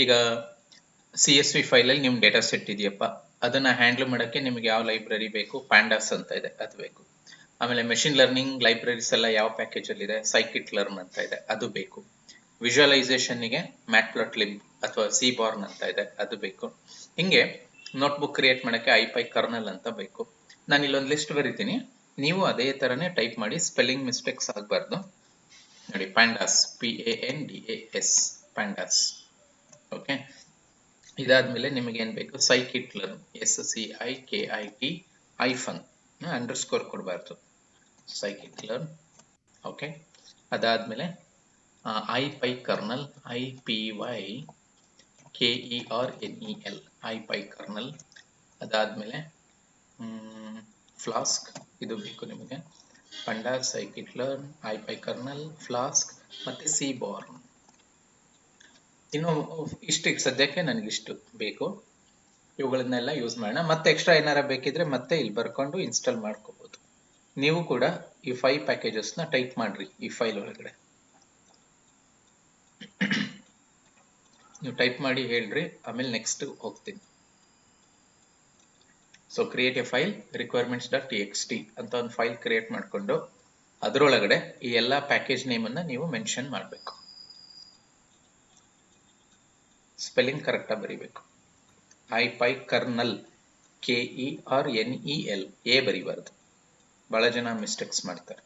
ಈಗ CSV ಫೈಲಲ್ಲಿ ನಿಮ್ ಡೇಟಾ ಸೆಟ್ ಇದೆಯಪ್ಪ, ಅದನ್ನ ಹ್ಯಾಂಡಲ್ ಮಾಡೋಕ್ಕೆ ನಿಮ್ಗೆ ಯಾವ ಲೈಬ್ರರಿ ಬೇಕು, ಪ್ಯಾಂಡಾಸ್ ಅಂತ ಇದೆ ಅದು ಬೇಕು. ಆಮೇಲೆ ಮೆಷಿನ್ ಲರ್ನಿಂಗ್ ಲೈಬ್ರರೀಸ್ ಎಲ್ಲ ಯಾವ ಪ್ಯಾಕೇಜ್ ಅಲ್ಲಿ ಇದೆ, ಸೈಕಿಟ್ ಲರ್ನ್ ಅಂತ ಇದೆ ಅದು ಬೇಕು. ವಿಜುವಲೈಸೇಷನ್ಗೆ ಮ್ಯಾಟ್ಪ್ಲಾಟ್ಲಿಬ್ ಅಥವಾ ಸಿಬಾರ್ನ್ ಅಂತ ಇದೆ ಅದು ಬೇಕು. ಹಿಂಗೆ ನೋಟ್ಬುಕ್ ಕ್ರಿಯೇಟ್ ಮಾಡಕ್ಕೆ ಐಪೈ ಕರ್ನಲ್ ಅಂತ ಬೇಕು. ನಾನು ಇಲ್ಲೊಂದು ಲಿಸ್ಟ್ ಬರೀತೀನಿ, ನೀವು ಅದೇ ತರನೇ ಟೈಪ್ ಮಾಡಿ, ಸ್ಪೆಲ್ಲಿಂಗ್ ಮಿಸ್ಟೇಕ್ಸ್ ಆಗಬಾರ್ದು. ನೋಡಿ, ಪ್ಯಾಂಡಾಸ್ PANDAS ಪ್ಯಾಂಡಾಸ್. ಓಕೆ, ಇದಾದ್ಮೇಲೆ ನಿಮಗೆ ಏನ್ ಬೇಕು, ಸೈಕಿಟ್ ಲರ್ನ್ SCIKIT ಹೈಫನ್ ಅಂಡರ್ಸ್ಕೋರ್ ಕೊಡಬಾರ್ದು. scikit-learn. ಓಕೆ, ಅದಾದ್ಮೇಲೆ IPy kernel, IPyKernel, IPy kernel. ಅದಾದ್ಮೇಲೆ ಫ್ಲಾಸ್ಕ್, ಇದು ಬೇಕು ನಿಮಗೆ. pandas, scikit-learn, IPy kernel, flask ಮತ್ತೆ seaborn. ಇನ್ನು ಇಷ್ಟು ಸದ್ಯಕ್ಕೆ ನನಗಿಷ್ಟು ಬೇಕು, ಇವುಗಳನ್ನೆಲ್ಲ ಯೂಸ್ ಮಾಡೋಣ. ಮತ್ತೆ ಎಕ್ಸ್ಟ್ರಾ ಏನಾರ ಬೇಕಿದ್ರೆ ಮತ್ತೆ ಇಲ್ಲಿ ಬರ್ಕೊಂಡು ಇನ್ಸ್ಟಾಲ್ ಮಾಡ್ಕೋಬಹುದು. ನೀವು ಕೂಡ ಈ 5 ಪ್ಯಾಕೇಜಸ್ನ ಟೈಪ್ ಮಾಡ್ರಿ ಈ ಫೈಲ್ ಒಳಗಡೆ. ನೀವು ಟೈಪ್ ಮಾಡಿ ಹೇಳ್ರಿ, ಆಮೇಲೆ ನೆಕ್ಸ್ಟ್ ಹೋಗ್ತೀನಿ. So create A file requirements.txt ಅಂತ ಒಂದು ಫೈಲ್ ಕ್ರಿಯೇಟ್ ಮಾಡಿಕೊಂಡು ಅದರೊಳಗಡೆ ಈ ಎಲ್ಲ ಪ್ಯಾಕೇಜ್ ನೇಮನ್ನು ನೀವು ಮೆನ್ಷನ್ ಮಾಡಬೇಕು. ಸ್ಪೆಲ್ಲಿಂಗ್ ಕರೆಕ್ಟಾಗಿ ಬರೀಬೇಕು. IPy kernel, KERNEL, ಎ ಬರೀಬಾರ್ದು, ಬಹಳ ಜನ ಮಿಸ್ಟೇಕ್ಸ್ ಮಾಡ್ತಾರೆ.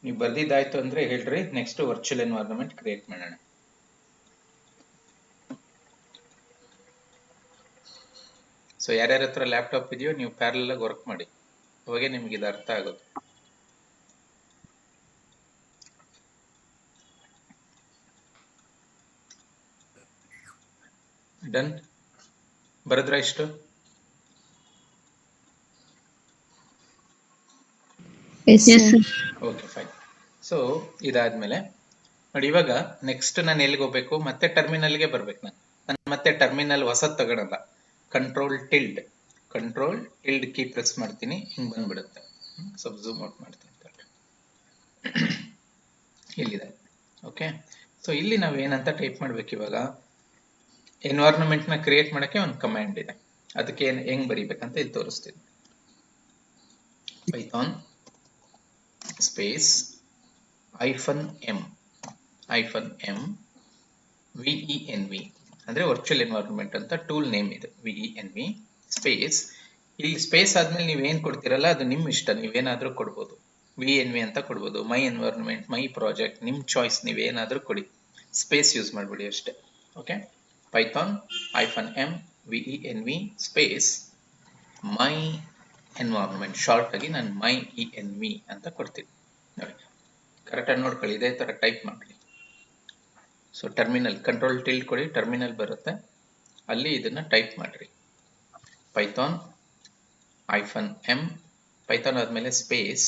ನೀವು ಬರ್ದಿದ್ದಾಯ್ತು ಅಂದ್ರೆ ಹೇಳ್ರಿ, ನೆಕ್ಸ್ಟ್ ವರ್ಚುವಲ್ ಎನ್ವೈರನ್ಮೆಂಟ್ ಕ್ರಿಯೇಟ್ ಮಾಡೋಣ. ಸೊ ಯಾರ್ಯಾರ ಹತ್ರ ಲ್ಯಾಪ್ಟಾಪ್ ಇದೆಯೋ ನೀವು ಪ್ಯಾರಲಲ್ ಆಗಿ ವರ್ಕ್ ಮಾಡಿ, ಅವಾಗೆ ನಿಮ್ಗೆ ಇದು ಅರ್ಥ ಆಗೋದು. ಡನ್, ಬರದ್ರ ಇಷ್ಟು? Yes, sir. Okay, fine. So ಇದಾದ್ಮೇಲೆ ನೋಡಿ, ಇವಾಗ ನೆಕ್ಸ್ಟ್ ನಾನು ಎಲ್ಲಿಗೆ ಹೋಗ್ಬೇಕು, ಮತ್ತೆ ಟರ್ಮಿನಲ್ಗೆ ಬರ್ಬೇಕು. ನಾನು ಮತ್ತೆ ಟರ್ಮಿನಲ್ ಹೊಸದ್ ತಗೊಳಲ್ಲ, ಕಂಟ್ರೋಲ್ ಟಿಲ್ಡ್ ಕೀ ಪ್ರೆಸ್ ಮಾಡ್ತೀನಿ, ಹಿಂಗ್ ಬಂದ್ಬಿಡುತ್ತೆ. ಸ್ವಲ್ಪ ಝೂಮ್ ಔಟ್ ಮಾಡ್ತೀನಿ, ಇಲ್ಲಿದೆ. ಓಕೆ, ಸೊ ಇಲ್ಲಿ ನಾವು ಏನಂತ ಟೈಪ್ ಮಾಡ್ಬೇಕು ಇವಾಗ, ಎನ್ವೈರನ್ಮೆಂಟ್ ನ ಕ್ರಿಯೇಟ್ ಮಾಡಕ್ಕೆ ಒಂದು ಕಮಾಂಡ್ ಇದೆ, ಅದಕ್ಕೆ ಹೆಂಗ್ ಬರೀಬೇಕಂತ ಇಲ್ಲಿ ತೋರಿಸ್ತೀನಿ. ಪೈಥಾನ್ ಸ್ಪೇಸ್ -m venv ಅಂದ್ರೆ ವರ್ಚುವಲ್ ಎನ್ವೈರನ್ಮೆಂಟ್ ಅಂತ ಟೂಲ್ ನೇಮ್ ಇದೆ. venv ಸ್ಪೇಸ್, ಇಲ್ಲಿ ಸ್ಪೇಸ್ ಆದ್ಮೇಲೆ ನೀವು ಏನ್ ಕೊಡ್ತೀರಲ್ಲ ಅದು ನಿಮ್ ಇಷ್ಟ, ನೀವೇನಾದ್ರೂ ಕೊಡ್ಬೋದು. venv ಅಂತ ಕೊಡ್ಬೋದು, ಮೈ ಎನ್ವೈರನ್ಮೆಂಟ್, ಮೈ ಪ್ರಾಜೆಕ್ಟ್, ನಿಮ್ ಚಾಯ್ಸ್, ನೀವೇನಾದ್ರೂ ಕೊಡಿ, ಸ್ಪೇಸ್ ಯೂಸ್ ಮಾಡ್ಬಿಡಿ ಅಷ್ಟೇ. Okay, Python -m venv space my environment, short ಆಗಿ ನಾನು MyENV ಅಂತ ಕೊಡ್ತೀನಿ. ನೋಡಿ, ಕರೆಕ್ಟಾಗಿ ನೋಡ್ಕೊಳ್ಳಿ, ಇದೇ ತರ ಟೈಪ್ ಮಾಡಿ. ಸೊ ಟರ್ಮಿನಲ್ ಕಂಟ್ರೋಲ್ ಟಿಲ್ಡ್ ಕೊಡಿ, ಟರ್ಮಿನಲ್ ಬರುತ್ತೆ, ಅಲ್ಲಿ ಇದನ್ನ ಟೈಪ್ ಮಾಡ್ರಿ. ಪೈಥಾನ್ -m, ಪೈಥಾನ್ ಆದ್ಮೇಲೆ space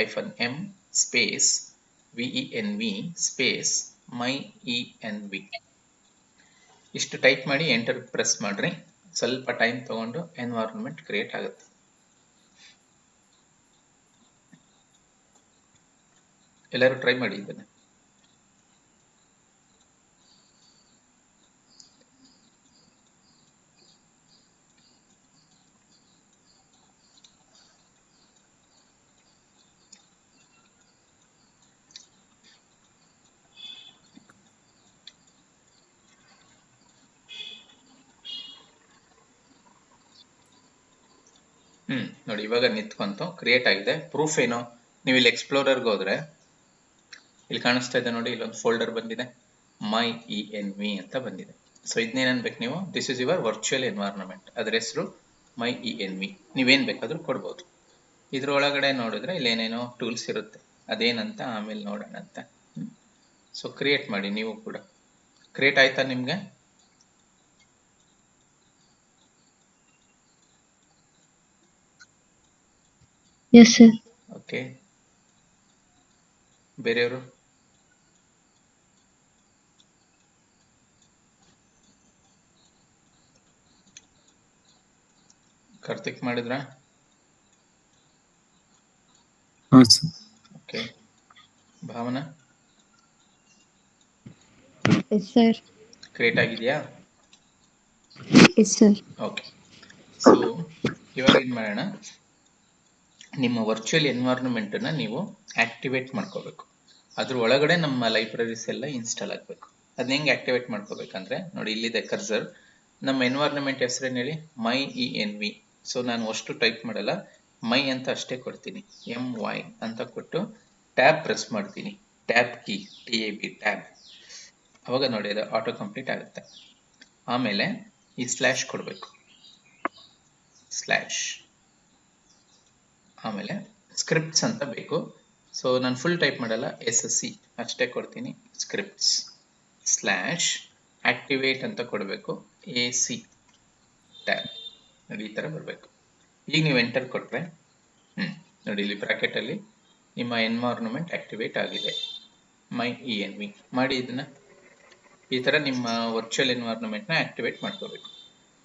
-m space venv space MyENV. ಇಷ್ಟು ಟೈಪ್ ಮಾಡಿ ಎಂಟರ್ ಪ್ರೆಸ್ ಮಾಡ್ರಿ. ಸ್ವಲ್ಪ ಟೈಮ್ ತಗೊಂಡು ಎನ್ವೈರನ್ಮೆಂಟ್ ಕ್ರಿಯೇಟ್ ಆಗುತ್ತೆ. ಎಲ್ಲರೂ ಟ್ರೈ ಮಾಡಿ ಇದನ್ನ. ನೋಡಿ, ಇವಾಗ ನಿಂತ್ಕೊಂತು, ಕ್ರಿಯೇಟ್ ಆಗಿದೆ. ಪ್ರೂಫ್ ಏನು, ನೀವು ಇಲ್ಲಿ ಎಕ್ಸ್ಪ್ಲೋರರ್ಗೆ ಹೋದ್ರೆ ಇಲ್ಲಿ ಕಾಣಿಸ್ತಾ ಇದೆ ನೋಡಿ, ಇಲ್ಲೊಂದು ಫೋಲ್ಡರ್ ಬಂದಿದೆ, MyENV ಅಂತ ಬಂದಿದೆ. ಸೊ ಇದನ್ನೇನು ಅನ್ಬೇಕು ನೀವು, this is your virtual environment, ಅದರ ಹೆಸರು MyENV. ನೀವೇನ್ ಬೇಕಾದ್ರೂ ಕೊಡ್ಬೋದು. ಇದ್ರ ಒಳಗಡೆ ನೋಡಿದ್ರೆ ಇಲ್ಲಿ ಏನೇನೋ ಟೂಲ್ಸ್ ಇರುತ್ತೆ, ಅದೇನಂತ ಆಮೇಲೆ ನೋಡೋಣ ಅಂತ. ಸೊ ಕ್ರಿಯೇಟ್ ಮಾಡಿ ನೀವು ಕೂಡ. ಕ್ರಿಯೇಟ್ ಆಯ್ತಾ ನಿಮ್ಗೆ? Yes, sir. ಓಕೆ, ಬೇರೆಯವರು? ಕಾರ್ತಿಕ್ ಮಾಡಿದ್ರ? Okay, Bhavana Yes, sir. Create ಆಗಿದೆಯಾ? Yes, sir. ಓಕೆ, ಸೊ ಇವಾಗ ಏನು ಮಾಡೋಣ, ನಿಮ್ಮ ವರ್ಚುವಲ್ ಎನ್ವೈರನ್ಮೆಂಟನ್ನು ನೀವು ಆಕ್ಟಿವೇಟ್ ಮಾಡ್ಕೋಬೇಕು. ಅದ್ರ ಒಳಗಡೆ ನಮ್ಮ ಲೈಬ್ರರೀಸ್ ಎಲ್ಲ ಇನ್ಸ್ಟಾಲ್ ಆಗಬೇಕು. ಅದನ್ನ ಹೆಂಗೆ ಆಕ್ಟಿವೇಟ್ ಮಾಡ್ಕೋಬೇಕಂದ್ರೆ ನೋಡಿ, ಇಲ್ಲಿದೆ ಕರ್ಸರ್, ನಮ್ಮ ಎನ್ವೈರನ್ಮೆಂಟ್ ಹೆಸರೇನು ಹೇಳಿ, ಮೈ env. ಸೊ ನಾನು ಅಷ್ಟು ಟೈಪ್ ಮಾಡಲ್ಲ, ಮೈ ಅಂತ ಅಷ್ಟೇ ಕೊಡ್ತೀನಿ, my ಅಂತ ಕೊಟ್ಟು ಟ್ಯಾಬ್ ಪ್ರೆಸ್ ಮಾಡ್ತೀನಿ, ಟ್ಯಾಬ್ ಕೀ TAB ಟ್ಯಾಬ್. ಅವಾಗ ನೋಡಿ ಅದು ಆಟೋ ಕಂಪ್ಲೀಟ್ ಆಗುತ್ತೆ. ಆಮೇಲೆ ಈ ಸ್ಲ್ಯಾಶ್ ಕೊಡಬೇಕು, ಸ್ಲ್ಯಾಶ್. ಆಮೇಲೆ ಸ್ಕ್ರಿಪ್ಟ್ಸ್ ಅಂತ ಬೇಕು. ಸೊ ನಾನು ಫುಲ್ ಟೈಪ್ ಮಾಡಲ್ಲ, SSC ಅಷ್ಟೇ ಕೊಡ್ತೀನಿ, ಸ್ಕ್ರಿಪ್ಟ್ಸ್ ಸ್ಲ್ಯಾಶ್ ಆಕ್ಟಿವೇಟ್ ಅಂತ ಕೊಡಬೇಕು, AC ಟ್ಯಾಬ್. ನೋಡಿ ಈ ಥರ ಬರಬೇಕು. ಈಗ ನೀವು ಎಂಟರ್ ಕೊಟ್ಟರೆ ನೋಡಿ ಇಲ್ಲಿ ಬ್ರಾಕೆಟಲ್ಲಿ ನಿಮ್ಮ ಎನ್ವೈರನ್ಮೆಂಟ್ ಆಕ್ಟಿವೇಟ್ ಆಗಿದೆ, ಮೈ env. ಮಾಡಿ ಇದನ್ನ ಈ ಥರ ನಿಮ್ಮ ವರ್ಚುವಲ್ ಎನ್ವೈರನ್ಮೆಂಟ್ನ ಆಕ್ಟಿವೇಟ್ ಮಾಡ್ಕೋಬೇಕು.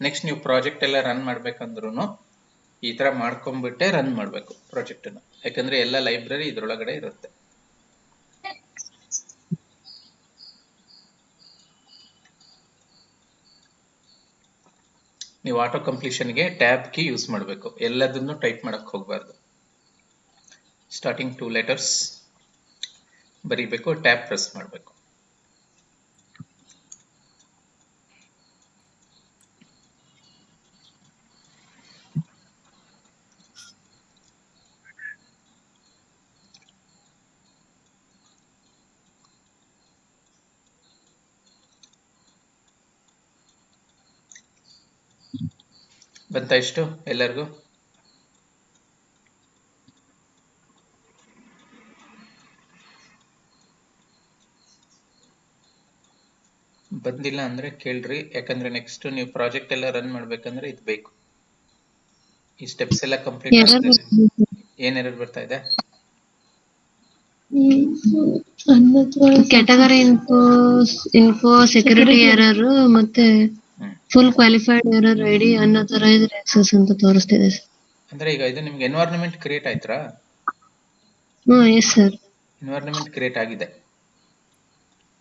ನೆಕ್ಸ್ಟ್ ನೀವು ಪ್ರಾಜೆಕ್ಟ್ ಎಲ್ಲ ರನ್ ಮಾಡ್ಬೇಕಂದ್ರೂ ಈ ಥರ ಮಾಡ್ಕೊಂಡ್ಬಿಟ್ಟೆ ರನ್ ಮಾಡಬೇಕು ಪ್ರಾಜೆಕ್ಟನ್ನು, ಯಾಕಂದರೆ ಎಲ್ಲ ಲೈಬ್ರರಿ ಇದ್ರೊಳಗಡೆ ಇರುತ್ತೆ. ನೀವು ಆಟೋ ಕಂಪ್ಲೀಷನ್ಗೆ ಟ್ಯಾಬ್ ಕೀ ಯೂಸ್ ಮಾಡಬೇಕು, ಎಲ್ಲದನ್ನು ಟೈಪ್ ಮಾಡಕ್ಕೆ ಹೋಗಬಾರ್ದು. ಸ್ಟಾರ್ಟಿಂಗ್ 2 letters ಬರೀಬೇಕು, ಟ್ಯಾಬ್ ಪ್ರೆಸ್ ಮಾಡಬೇಕು. ಬಂತ ಇಷ್ಟು ಎಲ್ಲರಿಗೂ? ಬಂದಿಲ್ಲ ಅಂದ್ರೆ ಕೇಳ್ರಿ, ಯಾಕಂದ್ರೆ ನೆಕ್ಸ್ಟ್ ನೀವು ಪ್ರಾಜೆಕ್ಟ್ ಎಲ್ಲ ರನ್ ಮಾಡ್ಬೇಕಂದ್ರೆ ಇದು ಬೇಕು. ಈ ಸ್ಟೆಪ್ಸ್ ಎಲ್ಲ ಕಂಪ್ಲೀಟ್ ಆಗ್ತದೆ. ಏನ್ ಎರರ್ ಬರ್ತಾ ಇದೆ? ಕ್ಯಾಟಗರಿ ಇನ್ಫೋ ಸೆಕ್ಯೂರಿಟಿ ಎರರ್ ಮತ್ತೆ full qualified error ID unauthorised access ಅಂತ ತೋರಿಸ್ತಿದೆ ಸರ್. ಅಂದ್ರೆ ಈಗ ಇದು ನಿಮ್ಗೆ ಎನ್ವೈರನ್ಮೆಂಟ್ ಕ್ರಿಯೇಟ್ ಆಯ್ತಾ? Yes sir. ಎನ್ವೈರನ್ಮೆಂಟ್ ಕ್ರಿಯೇಟ್ ಆಗಿದೆ,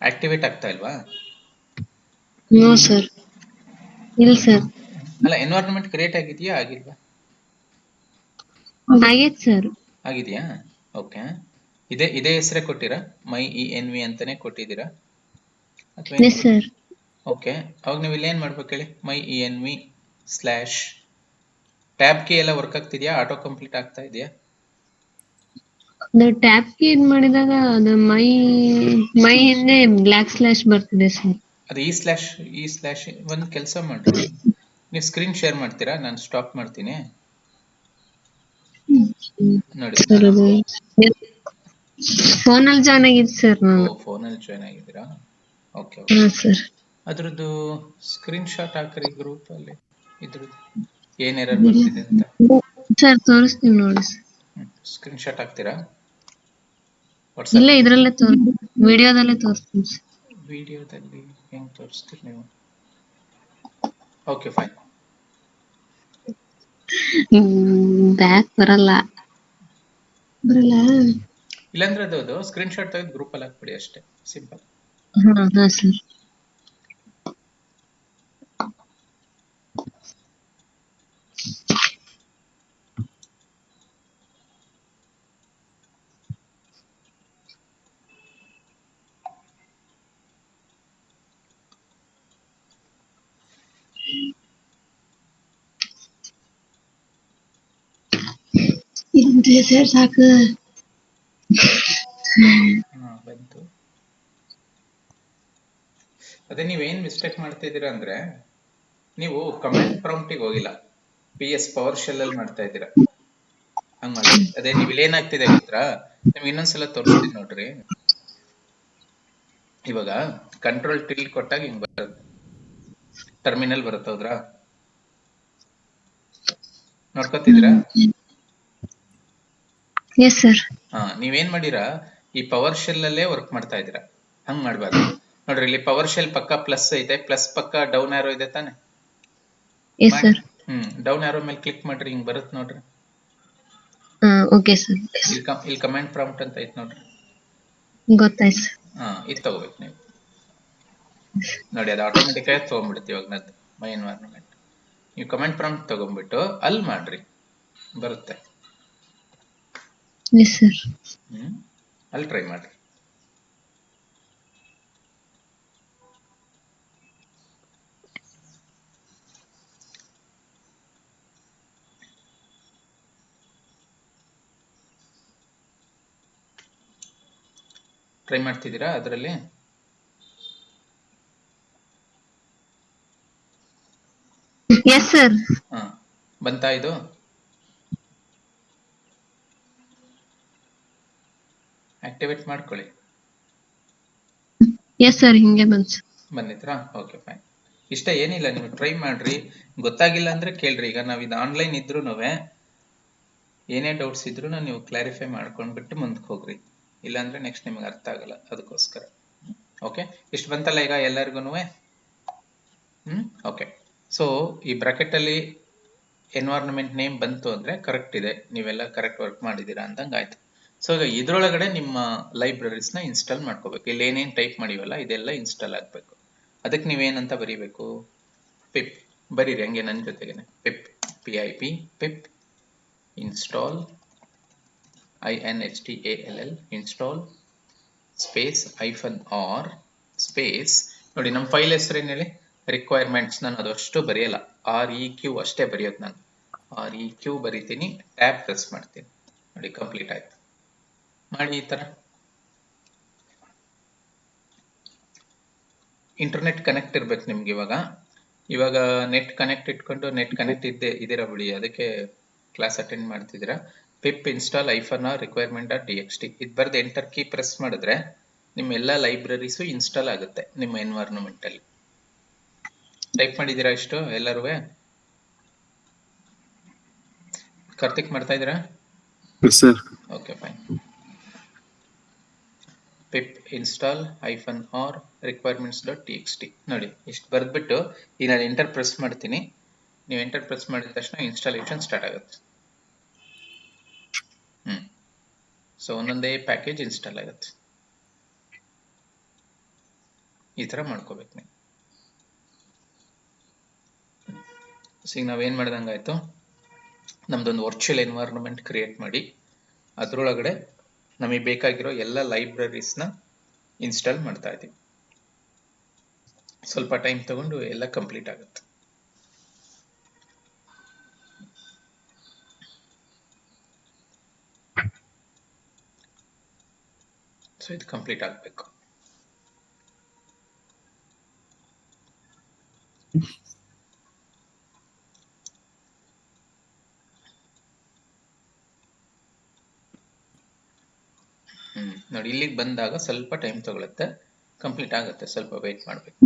ಆಕ್ಟಿವೇಟ್ ಆಗ್ತಾ ಇಲ್ವಾ? No sir. ಇಲ್ಲ ಸರ್. ಅಲ್ಲ, ಎನ್ವೈರನ್ಮೆಂಟ್ ಕ್ರಿಯೇಟ್ ಆಗಿದೆಯಾ ಆಗಿಲ್ವಾ? ಆಗೈತೆ ಸರ್. ಆಗಿದೆಯಾ? ಓಕೆ. ಇದೇ ಹೆಸರೇ ಕೊಟ್ಟಿರಾ, ಮೈ env ಅಂತಾನೆ ಕೊಟ್ಟಿದ್ದೀರಾ ಅಥವಾ? S sir. ಓಕೆ, ಅವಾಗ ನೀವು ಇಲ್ಲಿ ಏನ್ ಮಾಡ್ಬೇಕು ಹೇಳಿ, ಮೈ env ಸ್ಲ್ಯಾಶ್ ಟ್ಯಾಬ್ ಕೀ ಎಲ್ಲ ವರ್ಕ್ ಆಗ್ತಿದ್ಯಾ, ಆಟೋ ಕಂಪ್ಲೀಟ್ ಆಗ್ತಾ ಇದೆಯಾ? ಟ್ಯಾಬ್ ಕೀ ಇದ್ ಮಾಡಿದಾಗ ಅದು ಮೈ ಹಿಂದೆ ಬ್ಲಾಕ್ ಸ್ಲ್ಯಾಶ್ ಬರ್ತಿದೆ ಸರ್. ಅದು ಈ ಸ್ಲ್ಯಾಶ್ ಒಂದು ಕೆಲಸ ಮಾಡ್ರಿ, ನೀವು ಸ್ಕ್ರೀನ್ ಶೇರ್ ಮಾಡ್ತೀರಾ? ನಾನು ಸ್ಟಾಪ್ ಮಾಡ್ತೀನಿ ನೋಡಿ. ಫೋನಲ್ಲಿ ಜಾಯ್ನ್ ಆಗಿದ್ದು ಸರ್ ನಾನು. ಫೋನಲ್ಲಿ ಜಾಯ್ನ್ ಆಗಿದ್ದೀರಾ? ಓಕೆ. ಸರ್ ಅದ್ರದ್ದು ಸ್ಕ್ರೀನ್ ಶಾಟ್ ಹಾಕ್ರಿ ಗ್ರೂಪ್ ಅಲ್ಲಿ, ಇದ್ರದ್ದು ಏನ್ ಎರರ್ ಬರ್ತಿದೆ ಅಂತ. ಸರ್ ತೋರಿಸ್ತೀನಿ ನೋಡಿ. ಸ್ಕ್ರೀನ್ ಶಾಟ್ ಹಾಕ್ತೀರಾ? ಇಲ್ಲ, ಇದ್ರಲ್ಲೇ ವಿಡಿಯೋದಲ್ಲೇ ತೋರಿಸ್ತೀನಿ. ವಿಡಿಯೋದಲ್ಲಿ ಹೆಂಗ್ ತೋರಿಸ್ತೀರಿ ನೀವು? Okay fine. ಬ್ಯಾಕ್ ಬರಲ್ಲ. ಇಲ್ಲಾಂದ್ರೆ ಅದು ಸ್ಕ್ರೀನ್ ಶಾಟ್ ತೆಗೆದು ಗ್ರೂಪ್ ಅಲ್ಲಿ ಹಾಕ್ಬಿಡಿ ಅಷ್ಟೇ, ಸಿಂಪಲ್. ಹಾ ಸರ್. ಸರ್ ಸಾಕು. ಬಂತು. ಅದೇ ನೀವೇನ್ ಮಿಸ್ಟೇಕ್ ಮಾಡ್ತಿದ್ದೀರಾ ಅಂದ್ರೆ, ನೀವು ಕಮೆಂಟ್ ಪ್ರಾಂಪ್ಟಿಗೆ ಹೋಗಿಲ್ಲ, PS ಪವರ್ ಶೆಲ್ ಅಲ್ಲಿ ಮಾಡ್ತಾ ಇದ್ದೀರಾ. ಹಂಗ್ ಮಾಡಿ. ಅದೇ ನೀವು ಇಲ್ಲಿ ಏನಾಗ್ತಿದೆ ಗೊತ್ತಾ, ನಿಮ್ಗೆ ಇನ್ನೊಂದ್ಸಲ ತೋರಿಸ್ತೀನಿ ನೋಡ್ರಿ. ಇವಾಗ ಕಂಟ್ರೋಲ್ ಟಿಲ್ ಕೊಟ್ಟಾಗ ಹಿಂಗ್ ಬರುತ್ತೆ, ಟರ್ಮಿನಲ್ ಬರುತ್ತೆ, ಹೌದ್ರಾ? ನೋಡ್ಕೊತಿದ್ದೀರಾ? Yes sir. ನೀವೇನ್ ಮಾಡಿರಾ, ಈ ಪವರ್ ಶೆಲ್ ಅಲ್ಲೇ ವರ್ಕ್ ಮಾಡ್ತಾ ಇದ್ದೀರಾ. ಹಂಗ್ ಮಾಡ್ಬಾರ್ದು ನೋಡ್ರಿ, ಇಲ್ಲಿ ಪವರ್ ಶೆಲ್ ಪಕ್ಕ ಪ್ಲಸ್ ಐತೆ, ಪ್ಲಸ್ ಪಕ್ಕ ಡೌನ್ ಆರೋ ಇದೆ ತಾನೆ? ಡೌನ್ ಆರೋ ಮೇಲೆ ಕ್ಲಿಕ್ ಮಾಡ್ರಿ, ಹಿಂಗ್ ಬರುತ್ತೆ ನೋಡ್ರಿ. Okay sir. ಇಲ್ಲಿ ಕಮೆಂಟ್ ಪ್ರಾಂಪ್ಟ್ ಅಂತ ಐತೆ ನೋಡ್ರಿ. ಗೊತ್ತಾಯ್ತು ಸರ್. ಇದು ತಗೋಬೇಕು ನೀವು ನೋಡಿ, ಅದು ಆಟೋಮೆಟಿಕ್ ಆಗಿ ತಗೊಂಡ್ಬಿಡುತ್ತೆ. ಇವಾಗ ನದ್ದು ಮೈ ಎನ್ವೈರನ್ಮೆಂಟ್ ನೀವು ಕಮೆಂಟ್ ಪ್ರಾಂಪ್ಟ್ ತಗೊಂಡ್ಬಿಟ್ಟು ಅಲ್ಲಿ ಮಾಡ್ರಿ, ಬರುತ್ತೆ. ಅಲ್ಲಿ ಟ್ರೈ ಮಾಡ್ರಿ. ಟ್ರೈ ಮಾಡ್ತಿದ್ದೀರಾ ಅದರಲ್ಲಿ? Yes sir. ಹಾ, ಬಂತಾ ಇದು? ಆಕ್ಟಿವೇಟ್ ಮಾಡ್ಕೊಳ್ಳಿ. ಎಸ್ ಸರ್, ಹಿಂಗೆ ಬಂದಿದ್ರಾ? Okay fine. ಇಷ್ಟ ಏನಿಲ್ಲ, ನೀವು ಟ್ರೈ ಮಾಡ್ರಿ. ಗೊತ್ತಾಗಿಲ್ಲ ಅಂದ್ರೆ ಕೇಳ್ರಿ. ಈಗ ನಾವ್ ಇದು ಆನ್ಲೈನ್ ಇದ್ರೂನುವೆ ಏನೇ ಡೌಟ್ಸ್ ಇದ್ರೂ ನೀವು ಕ್ಲಾರಿಫೈ ಮಾಡ್ಕೊಂಡ್ಬಿಟ್ಟು ಮುಂದಕ್ಕೆ ಹೋಗ್ರಿ. ಇಲ್ಲಾಂದ್ರೆ ನೆಕ್ಸ್ಟ್ ನಿಮ್ಗೆ ಅರ್ಥ ಆಗಲ್ಲ, ಅದಕ್ಕೋಸ್ಕರ. ಓಕೆ, ಇಷ್ಟು ಬಂತಲ್ಲ ಈಗ ಎಲ್ಲರಿಗೂ? ಓಕೆ. ಸೊ ಈ ಬ್ರಾಕೆಟ್ ಅಲ್ಲಿ ಎನ್ವೈರನ್ಮೆಂಟ್ ನೇಮ್ ಬಂತು ಅಂದ್ರೆ ಕರೆಕ್ಟ್ ಇದೆ, ನೀವೆಲ್ಲ ಕರೆಕ್ಟ್ ವರ್ಕ್ ಮಾಡಿದೀರಾ ಅಂದಂಗೆ ಆಯ್ತು. ಸೊ ಈಗ ಇದ್ರೊಳಗಡೆ ನಿಮ್ಮ ಲೈಬ್ರರೀಸ್ ನ ಇನ್ಸ್ಟಾಲ್ ಮಾಡ್ಕೋಬೇಕು. ಇಲ್ಲಿ ಏನೇನ್ ಟೈಪ್ ಮಾಡಿವಲ್ಲ ಇದೆಲ್ಲ ಇನ್ಸ್ಟಾಲ್ ಆಗ್ಬೇಕು. ಅದಕ್ಕೆ ನೀವೇನಂತ ಬರೀಬೇಕು? ಪಿಪ್ ಬರೀರಿ ಹಂಗೆ ನನ್ನ ಜೊತೆಗೇನೆ. Pip pip install install install space -r space. ನೋಡಿ ನಮ್ಮ ಫೈಲ್ ಹೆಸರು ಏನ್ ಹೇಳಿ? ರಿಕ್ವೈರ್ಮೆಂಟ್ಸ್. ನಾನು ಅದಷ್ಟು ಬರೆಯಲ್ಲ, REQ ಅಷ್ಟೇ ಬರೆಯೋದು ನಾನು. REQ ಬರಿತೀನಿ, ಟ್ಯಾಬ್ ಪ್ರೆಸ್ ಮಾಡ್ತೀನಿ. ನೋಡಿ ಕಂಪ್ಲೀಟ್ ಆಯ್ತು. ಮಾಡಿ ಈ ತರ. ಇಂಟರ್ನೆಟ್ ಕನೆಕ್ಟ್ ಇರ್ಬೇಕು ನಿಮ್ಗೆ. ಇವಾಗ ನೆಟ್ ಕನೆಕ್ಟ್ ಇಟ್ಕೊಂಡು ನೆಟ್ ಕನೆಕ್ಟ್ ಇದ್ದೀರಾ ಬಿಡಿ, ಅದಕ್ಕೆ ಕ್ಲಾಸ್ ಅಟೆಂಡ್ ಮಾಡ್ತಿದ್ದೀರಾ. ಪಿಪ್ ಇನ್ಸ್ಟಾಲ್ -r requirement.txt ಇದು ಬರ್ದು ಎಂಟರ್ ಕೀ ಪ್ರೆಸ್ ಮಾಡಿದ್ರೆ ನಿಮ್ಮ ಎಲ್ಲ ಲೈಬ್ರರೀಸು ಇನ್ಸ್ಟಾಲ್ ಆಗುತ್ತೆ ನಿಮ್ಮ ಎನ್ವೈರನ್ಮೆಂಟ್ ಅಲ್ಲಿ. ಟೈಪ್ ಮಾಡಿದ್ದೀರಾ ಇಷ್ಟು ಎಲ್ಲರೂ? ಕಾರ್ತಿಕ್ ಮಾಡ್ತಾ ಇದ್ದೀರಾ? Okay fine. Pip install -r requirements.txt ನೋಡಿ ಇಷ್ಟು ಬರ್ದ್ಬಿಟ್ಟು ಈಗ ನಾನು ಎಂಟರ್ ಪ್ರೆಸ್ ಮಾಡ್ತೀನಿ. ನೀವು ಎಂಟರ್ ಪ್ರೆಸ್ ಮಾಡಿದ ತಕ್ಷಣ ಇನ್ಸ್ಟಾಲೇಷನ್ ಸ್ಟಾರ್ಟ್ ಆಗುತ್ತೆ. ಸೊ ಒಂದೊಂದೇ ಪ್ಯಾಕೇಜ್ ಇನ್ಸ್ಟಾಲ್ ಆಗುತ್ತೆ. ಈ ತರ ಮಾಡ್ಕೋಬೇಕು ನೀವು. ಸೊ ಈಗ ನಾವೇನ್ ಮಾಡ್ದಂಗಾಯ್ತು, ನಮ್ದೊಂದು ವರ್ಚುವಲ್ ಎನ್ವೈರನ್ಮೆಂಟ್ ಕ್ರಿಯೇಟ್ ಮಾಡಿ ಅದರೊಳಗಡೆ ನಮಗೆ ಬೇಕಾಗಿರೋ ಎಲ್ಲ ಲೈಬ್ರರೀಸ್ನ ಇನ್ಸ್ಟಾಲ್ ಮಾಡ್ತಾ ಇದ್ದೀವಿ. ಸ್ವಲ್ಪ ಟೈಮ್ ತಗೊಂಡು ಎಲ್ಲ ಕಂಪ್ಲೀಟ್ ಆಗುತ್ತೆ. ಸೊ ಇದು ಕಂಪ್ಲೀಟ್ ಆಗಬೇಕು. ನೋಡಿ ಇಲ್ಲಿಗೆ ಬಂದಾಗ ಸ್ವಲ್ಪ ಟೈಮ್ ತಗೊಳುತ್ತೆ, ಕಂಪ್ಲೀಟ್ ಆಗುತ್ತೆ. ಸ್ವಲ್ಪ ವೇಟ್ ಮಾಡಬೇಕು.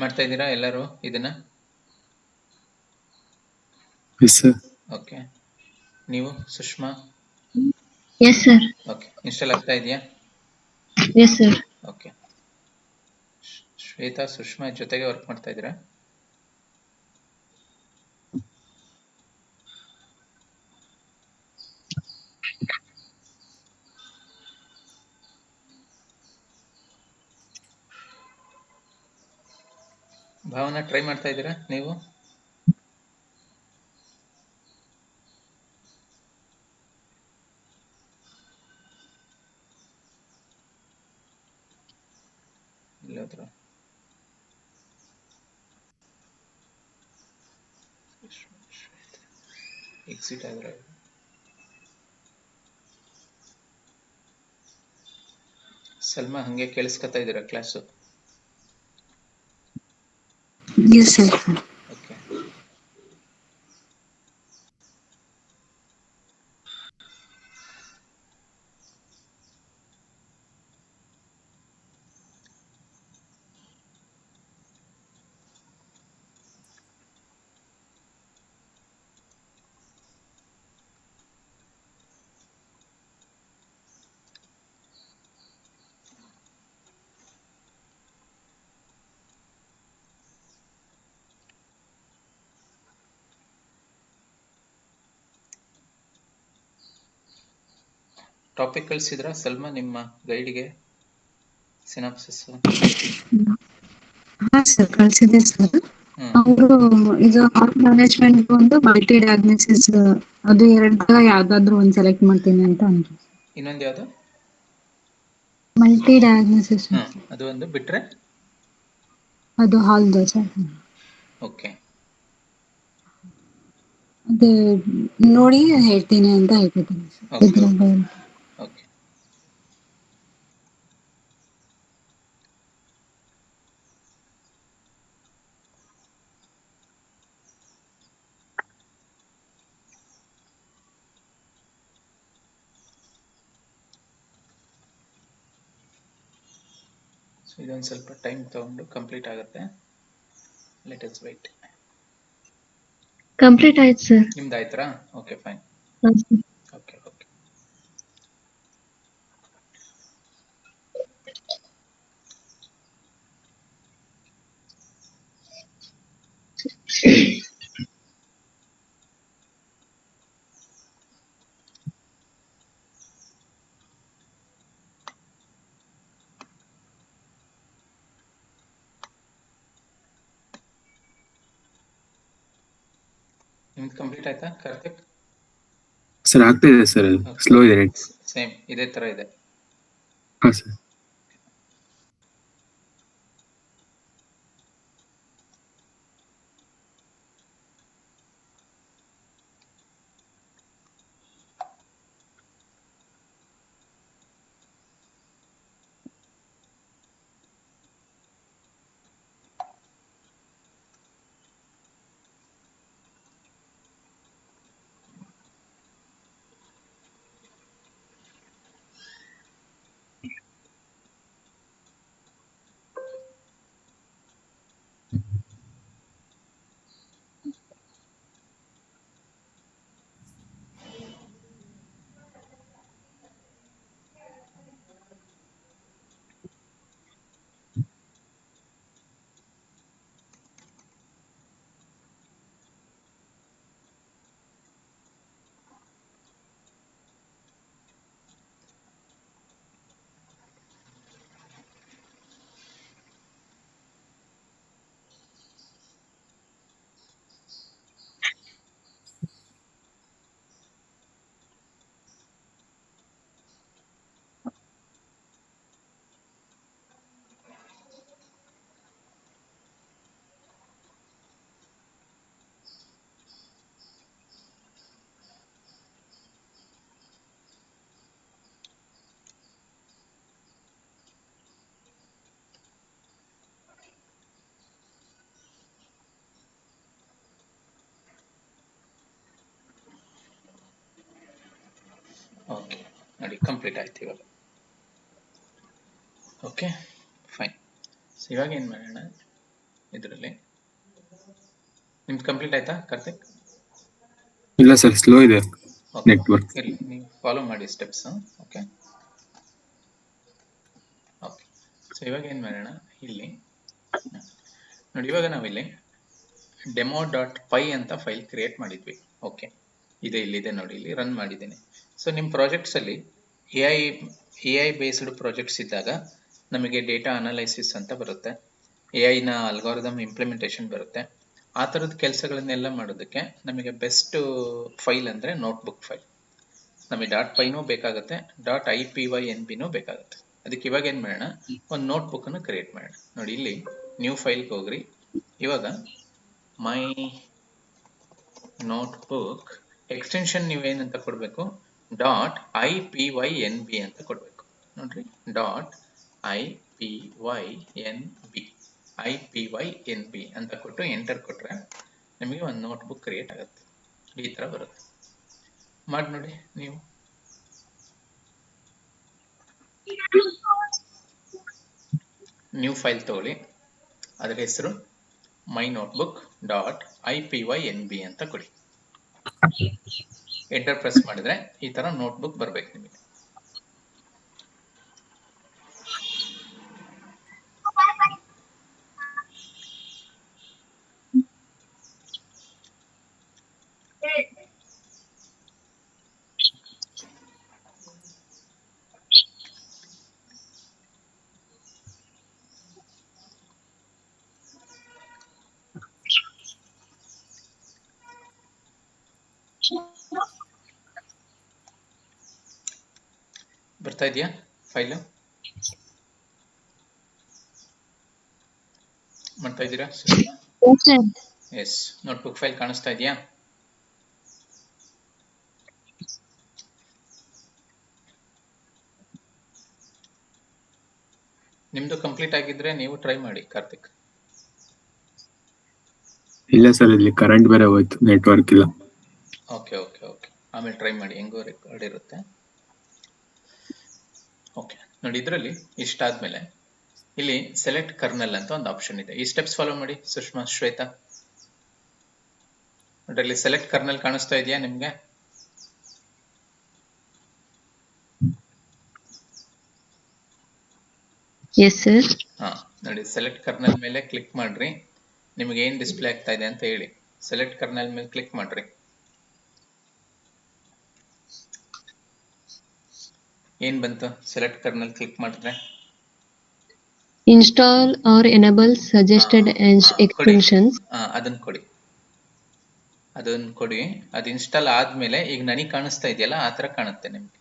ಮಾಡ್ತಾ ಇದ್ದೀರಾ ಎಲ್ಲರೂ ಇದನ್ನ? ಓಕೆ. ನೀವು Sushma? S sir. Okay, install ಆಗ್ತಾ ಇದೆಯಾ? S sir. Okay. Shweta Sushma ಜೊತೆಗೆ ವರ್ಕ್ ಮಾಡ್ತಾ ಇದ್ದೀರಾ? ಭಾವನಾ ಟ್ರೈ ಮಾಡ್ತಾ ಇದ್ದೀರಾ ನೀವು? ಇಲ್ಲದ್ರ ಎಕ್ಸಿಟ್ ಆದ್ರೆ ಸಲ್ಮಾ ಹಂಗೆ ಕೇಳಿಸ್ಕೊತಾ ಇದ್ದೀರಾ ಕ್ಲಾಸು? ಓಕೆ. ಟಾಪಿಕ್ ಕಳಿಸಿದ್ರ ಸಲ್ಮಾ ನಿಮ್ಮ ಗೈಡ್ಗೆ ಸಿನಾಪ್ಸಿಸ್? ಹಾ ಸರ್ ಕಳ್ಸಿದೆ ಸರ್. ಅವರು ಇದು ಹಾರ್ಟ್ ಮ್ಯಾನೇಜ್ಮೆಂಟ್ ಒಂದು ಮಲ್ಟಿ ಡಯಾಗ್ನೋಸಿಸ್ ಅದು ಎರಡರ ಯಾವ್ದಾದ್ರು ಒಂದ್ ಸೆಲೆಕ್ಟ್ ಮಾಡ್ತೀನಿ ಅಂತ ಅಂದ್ರು. ಇನ್ನೊಂದು ಯಾವ್ದು? Multi diagnosis. ಅದು ಒಂದು ಬಿಟ್ರೆ ಅದು ಹಾಲ್ದು ಸರ್. ಓಕೆ. ಅದೇ ನೋಡಿ ಹೇಳ್ತೀನಿ ಅಂತ ಹೇಳ್ತಿದ್ದೀನಿ ಸರ್. ಸೊ ಇದೊಂದು ಸ್ವಲ್ಪ ಟೈಮ್ ತಗೊಂಡು ಕಂಪ್ಲೀಟ್ ಆಗುತ್ತೆ. Let us wait. ಕಂಪ್ಲೀಟ್ ಆಯ್ತು ಸರ್. ನಿಮ್ದು ಆಯ್ತಾ? Okay fine. Okay okay. ನಿಮ್ದು ಕಂಪ್ಲೀಟ್ ಆಯ್ತಾ ಕಾರ್ತಿಕ್? ಸರ್ ಆಗ್ತಾ ಇದೆ ಸರ್, ಸ್ಲೋ ಇದೆ ನೆಟ್. ಸೇಮ್ ಇದೇ ತರ ಇದೆ. ಹಾ ಸರ್. ಓಕೆ ನೋಡಿ ಕಂಪ್ಲೀಟ್ ಆಯ್ತು ಇವಾಗ. Okay fine. ಸೊ ಇವಾಗ ಏನು ಮಾಡೋಣ, ಇದರಲ್ಲಿ ನಿಮ್ದು ಕಂಪ್ಲೀಟ್ ಆಯ್ತಾ ಕಾರ್ತಿಕ್? ಇಲ್ಲ ಸರ್, ಸ್ಲೋ ಇದೆ ನೆಟ್ವರ್ಕ್. ಇರಲಿ, ನೀವು ಫಾಲೋ ಮಾಡಿ ಸ್ಟೆಪ್ಸ್. Okay okay. ಸೊ ಇವಾಗ ಏನು ಮಾಡೋಣ, ಇಲ್ಲಿ ನೋಡಿ ಇವಾಗ ನಾವಿಲ್ಲಿ demo.py ಅಂತ ಫೈಲ್ ಕ್ರಿಯೇಟ್ ಮಾಡಿದ್ವಿ. ಓಕೆ, ಇದೆ ಇಲ್ಲಿದೆ ನೋಡಿ, ಇಲ್ಲಿ ರನ್ ಮಾಡಿದ್ದೀನಿ. ಸೊ ನಿಮ್ಮ ಪ್ರಾಜೆಕ್ಟ್ಸಲ್ಲಿ ಎ ಐ ಬೇಸ್ಡ್ ಪ್ರಾಜೆಕ್ಟ್ಸ್ ಇದ್ದಾಗ ನಮಗೆ ಡೇಟಾ ಅನಾಲೈಸಿಸ್ ಅಂತ ಬರುತ್ತೆ, AI ನ ಅಲ್ಗಾರಿದಮ್ ಇಂಪ್ಲಿಮೆಂಟೇಷನ್ ಬರುತ್ತೆ. ಆ ಥರದ ಕೆಲಸಗಳನ್ನೆಲ್ಲ ಮಾಡೋದಕ್ಕೆ ನಮಗೆ ಬೆಸ್ಟ್ ಫೈಲ್ ಅಂದರೆ ನೋಟ್ಬುಕ್ ಫೈಲ್. ನಮಗೆ .pyನೂ ಬೇಕಾಗುತ್ತೆ, .ipynbನೂ ಬೇಕಾಗುತ್ತೆ. ಅದಕ್ಕೆ ಇವಾಗ ಏನು ಮಾಡೋಣ, ಒಂದು ನೋಟ್ಬುಕ್ಕನ್ನು ಕ್ರಿಯೇಟ್ ಮಾಡೋಣ. ನೋಡಿ ಇಲ್ಲಿ ನ್ಯೂ ಫೈಲ್ಗೆ ಹೋಗ್ರಿ. ಇವಾಗ ಮೈ ನೋಟ್ಬುಕ್ ಎಕ್ಸ್ಟೆನ್ಷನ್ ನೀವೇನಂತ ಕೊಡಬೇಕು, .ipynb ಅಂತ ಕೊಡಬೇಕು. ನೋಡ್ರಿ, .ipynb ಅಂತ ಕೊಟ್ಟು ಎಂಟರ್ ಕೊಟ್ರೆ ನಿಮಗೆ ಒಂದು ನೋಟ್ಬುಕ್ ಕ್ರಿಯೇಟ್ ಆಗುತ್ತೆ. ಈ ಥರ ಬರುತ್ತೆ. ಮಾಡಿ ನೋಡಿ ನೀವು. ನ್ಯೂ ಫೈಲ್ ತಗೊಳ್ಳಿ, ಅದರ ಹೆಸರು ಮೈ ನೋಟ್ಬುಕ್ .ipynb ಅಂತ ಕೊಡಿ. ಎಂಟರ್ ಪ್ರೆಸ್ ಮಾಡಿದ್ರೆ ಈ ತರ ನೋಟ್ಬುಕ್ ಬರ್ಬೇಕು ನಿಮಗೆ. ಬರ್ತಾ ಇದೆಯಾ ಫೈಲು? ಮಾಡ್ತಾ ಇದ್ದೀರಾ? ಎಸ್, ನೋಟ್ಬುಕ್ ಫೈಲ್ ಕಾಣಿಸ್ತಾ ಇದೆಯಾ? ನಿಮ್ದು ಕಂಪ್ಲೀಟ್ ಆಗಿದ್ರೆ ನೀವು ಟ್ರೈ ಮಾಡಿ ಕಾರ್ತಿಕ್. ಇಲ್ಲ ಸರ್, ಇಲ್ಲಿ ಕರೆಂಟ್ ಬೇರೆ ಹೋಯ್ತು, ನೆಟ್ವರ್ಕ್ ಇಲ್ಲ. ಓಕೆ ಓಕೆ ಓಕೆ, ಆಮೇಲೆ ಟ್ರೈ ಮಾಡಿ, ಹೆಂಗೋ ರೆಕಾರ್ಡ್ ಇರುತ್ತೆ. ಓಕೆ ನೋಡಿ, ಇದರಲ್ಲಿ ಇಷ್ಟಾದ್ಮೇಲೆ ಇಲ್ಲಿ ಸೆಲೆಕ್ಟ್ ಕರ್ನಲ್ ಅಂತ ಒಂದು ಆಪ್ಷನ್ ಇದೆ. ಈ ಸ್ಟೆಪ್ಸ್ ಫಾಲೋ ಮಾಡಿ ಸುಷ್ಮಾ, ಶ್ವೇತಾ. ಅದರಲ್ಲಿ ಸೆಲೆಕ್ಟ್ ಕರ್ನಲ್ ಕಾಣಿಸ್ತಾ ಇದೆಯಾ ನಿಮ್ಗೆ? Yes sir. ಹಾ ನೋಡಿ, ಸೆಲೆಕ್ಟ್ ಕರ್ನಲ್ ಮೇಲೆ ಕ್ಲಿಕ್ ಮಾಡ್ರಿ. ನಿಮ್ಗೆ ಏನ್ ಡಿಸ್ಪ್ಲೇ ಆಗ್ತಾ ಇದೆ ಅಂತ ಹೇಳಿ. ಸೆಲೆಕ್ಟ್ ಕರ್ನಲ್ ಮೇಲೆ ಕ್ಲಿಕ್ ಮಾಡ್ರಿ. ಏನ್ ಬಂತು ಸೆಲೆಕ್ಟ್ ಕರ್ನಲ್ ಕ್ಲಿಕ್ ಮಾಡಿದ್ರೆ? Install or enable suggested extensions. ಅದನ್ನ ಕೊಡಿ. ಅದು ಇನ್ಸ್ಟಾಲ್ ಆದ್ಮೇಲೆ ಈಗ ನನಗೆ ಕಾಣಿಸ್ತಾ ಇದೆಯಲ್ಲ ಆ ತರ ಕಾಣುತ್ತೆ ನಿಮ್ಗೆ.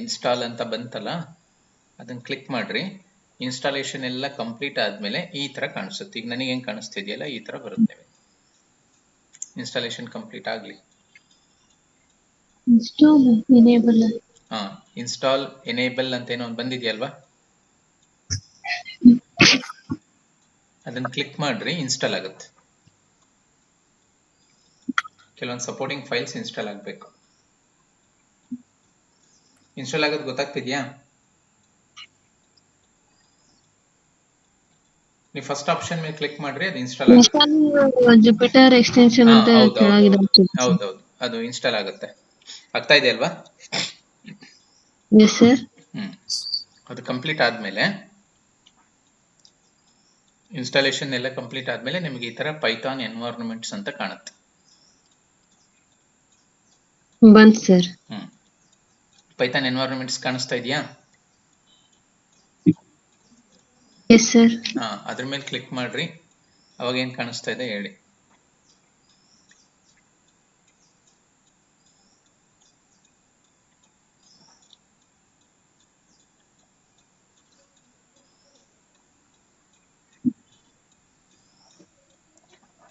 ಇನ್ಸ್ಟಾಲ್ ಅಂತ ಬಂತಲ್ಲ, ಅದನ್ನ ಕ್ಲಿಕ್ ಮಾಡ್ರಿ. ಇನ್ಸ್ಟಾಲೇಷನ್ ಎಲ್ಲ ಕಂಪ್ಲೀಟ್ ಆದ್ಮೇಲೆ ಈ ತರ ಕಾಣಿಸುತ್ತೆ. ಈಗ ನನಗೆ ಹೆಂಗ್ ಕಾಣಿಸ್ತಿದೆಯಲ್ಲ ಈ ತರ ಬರುತ್ತೆ. ಇನ್ಸ್ಟಾಲೇಷನ್ ಕಂಪ್ಲೀಟ್ ಆಗ್ಲಿ. Install enable. ಇನ್ಸ್ಟಾಲ್ ಎನೇಬಲ್ ಅಂತ ಏನೋ ಒಂದು ಬಂದಿದೆಯಲ್ವಾ, ಅದನ್ನ ಕ್ಲಿಕ್ ಮಾಡ್ರಿ. ಇನ್ಸ್ಟಾಲ್ ಆಗುತ್ತೆ. ಕೆಲವೊಂದು ಸಪೋರ್ಟಿಂಗ್ ಫೈಲ್ಸ್ ಇನ್ಸ್ಟಾಲ್ ಆಗಬೇಕು. ಇನ್ಸ್ಟಾಲ್ ಆಗೋದು ಗೊತ್ತಾಗ್ತಿದ್ಯಾ? ನೀವು ಫಸ್ಟ್ ಆಪ್ಷನ್ ಮೇಲೆ ಕ್ಲಿಕ್ ಮಾಡ್ರಿ, ಅದು ಇನ್ಸ್ಟಾಲ್ ಆಗುತ್ತೆ. ಜುಪಿಟರ್ ಎಕ್ಸ್ಟೆನ್ಷನ್ ಅಂತ ಕೆಳಗಿದೆ. ಹೌದೌದು, ಅದು ಇನ್ಸ್ಟಾಲ್ ಆಗುತ್ತೆ. ಆಗ್ತಾ ಇದೆ ಅಲ್ವಾ? Yes sir. ಅದು ಕಂಪ್ಲೀಟ್ ಆದ್ಮೇಲೆ, ಇನ್ಸ್ಟಾಲೇಷನ್ ಎಲ್ಲ ಕಂಪ್ಲೀಟ್ ಆದ್ಮೇಲೆ ನಿಮಗೆ ಈ ತರ ಪೈಥಾನ್ ಎನ್ವೈರನ್ಮೆಂಟ್ಸ್ ಅಂತ ಕಾಣುತ್ತೆ. ಬಂತ್ ಸರ್. ಪೈಥಾನ್ ಎನ್ವೈರನ್ಮೆಂಟ್ಸ್ ಕಾಣಿಸ್ತಾ ಇದೆಯಾ? Yes sir. ಅದ್ರ ಮೇಲೆ ಕ್ಲಿಕ್ ಮಾಡ್ರಿ. ಅವಾಗ ಏನ್ ಕಾಣಿಸ್ತಾ ಇದೆ ಹೇಳಿ.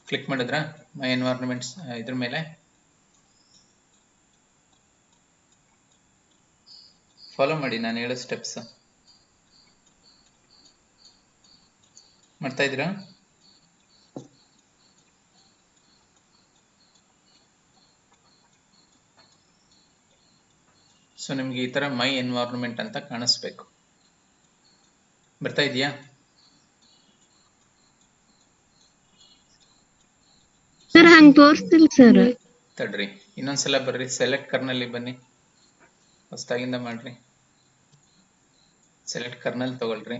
ಕ್ಲಿಕ್ ಮಾಡಿದ್ರ ಮೈ ಎನ್ವೈರನ್ಮೆಂಟ್ಸ್ ಇದ್ರ ಮೇಲೆ? ಫಾಲೋ ಮಾಡಿ ನಾನು ಹೇಳೋ ಸ್ಟೆಪ್ಸ್. ಮಾಡ್ತಾ ಇದ್ದೀರಾ? ಸೊ ನಿಮ್ಗೆ ಈ ತರ ಮೈ ಎನ್ವೈರನ್ಮೆಂಟ್ ಅಂತ ಕಾಣಿಸ್ಬೇಕು. ಬರ್ತಾ ಇದೆಯಾ? ಸರ್ ಹಂಗ್ ತೋರಿಸ್ತಿಲ್ಲ ಸರ್. ತಡ್ರಿ, ಇನ್ನೊಂದ್ಸಲ ಬರ್ರಿ. ಸೆಲೆಕ್ಟ್ ಕರ್ನಲ್ ಬನ್ನಿ, ಹೊಸದಾಗಿಂದ ಮಾಡ್ರಿ. ಸೆಲೆಕ್ಟ್ ಕರ್ನಲ್ ತಗೊಳ್ರಿ.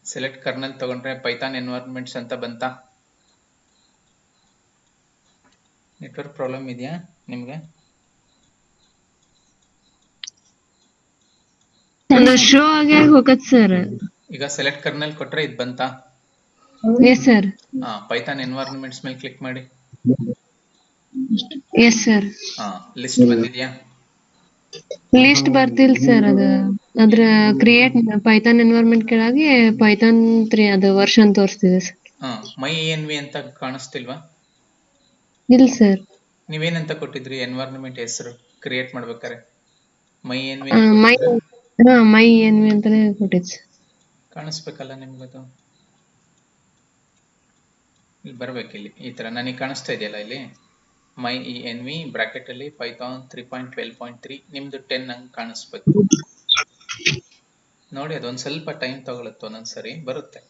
ಸೆಲೆಕ್ಟ್ ಕರ್ನಲ್ ತಗೊಂಡ್ರೆ ಪೈಥಾನ್ ಎನ್ವೈರನ್ಮೆಂಟ್ಸ್ ಅಂತ ಬಂತಾ? ನೆಟ್ವರ್ಕ್ ಪ್ರಾಬ್ಲಮ್ ಇದೆಯಾ ನಿಮ್ಗೆ? ಒಂದು ಶೋ ಆಗಿ ಹೋಗತ್ ಸರ್. ಈಗ ಸೆಲೆಕ್ಟ್ ಕರ್ನಲ್ ಕೊಟ್ರೆ ಇದು ಬಂತಾ? Yes sir. ಪೈಥಾನ್ ಎನ್ವೈರನ್ಮೆಂಟ್ಸ್ ಮೇಲೆ ಕ್ಲಿಕ್ ಮಾಡಿ. Yes sir. ಲಿಸ್ಟ್ ಬಂದಿದ್ಯಾ? ಲಿಸ್ಟ್ ಬರ್ತಿಲ್ ಸರ್. ಅದ್ರ ಕ್ರಿಯೇಟ್ ಪೈಥಾನ್ ಎನ್ವೈರನ್ಮೆಂಟ್ ಕೆಳಗೆ ಪೈಥಾನ್ 3 ಅದು ವರ್ಷನ್ ತೋರಿಸ್ತಿದೆ ಸರ್. ಮೈ ಎನ್ವಿ ಅಂತ ಕಾಣಿಸ್ತಿಲ್ವಾ? ಇಲ್ಲ ಸರ್. ನೀವೇನಂತ ಕೊಟ್ಟಿದ್ರಿ ಎನ್ವೈರನ್ಮೆಂಟ್ ಹೆಸರು ಕ್ರಿಯೇಟ್ ಮಾಡ್ಬೇಕಾರೆ? ಮೈ ಎನ್ವಿ ಮೈ ಎನ್ವಿ ಅಂತಾನೆ ಕೊಟ್ಟಿದ್ ಸರ್. ಕಾಣಿಸ್ಬೇಕಲ್ಲ ನಿಮ್ಗದು. ಇಲ್ಲಿ ಬರ್ಬೇಕಿಲ್ಲಿ ಈ ತರ ನನಗೆ ಕಾಣಿಸ್ತಾ ಇದೆಯಲ್ಲ ಇಲ್ಲಿ. ಮೈ ಎನ್ವಿ ಬ್ರಾಕೆಟ್ ಅಲ್ಲಿ ಪೈಥಾನ್ 3.12.3 ನಿಮ್ದು 10 ಹಂಗ್ ಕಾಣಿಸ್ಬೇಕು ನೋಡಿ. ಅದೊಂದ್ ಸ್ವಲ್ಪ ಟೈಮ್ ತಗೊಳುತ್ತೆ, ಒಂದೊಂದ್ಸರಿ ಬರುತ್ತೆ.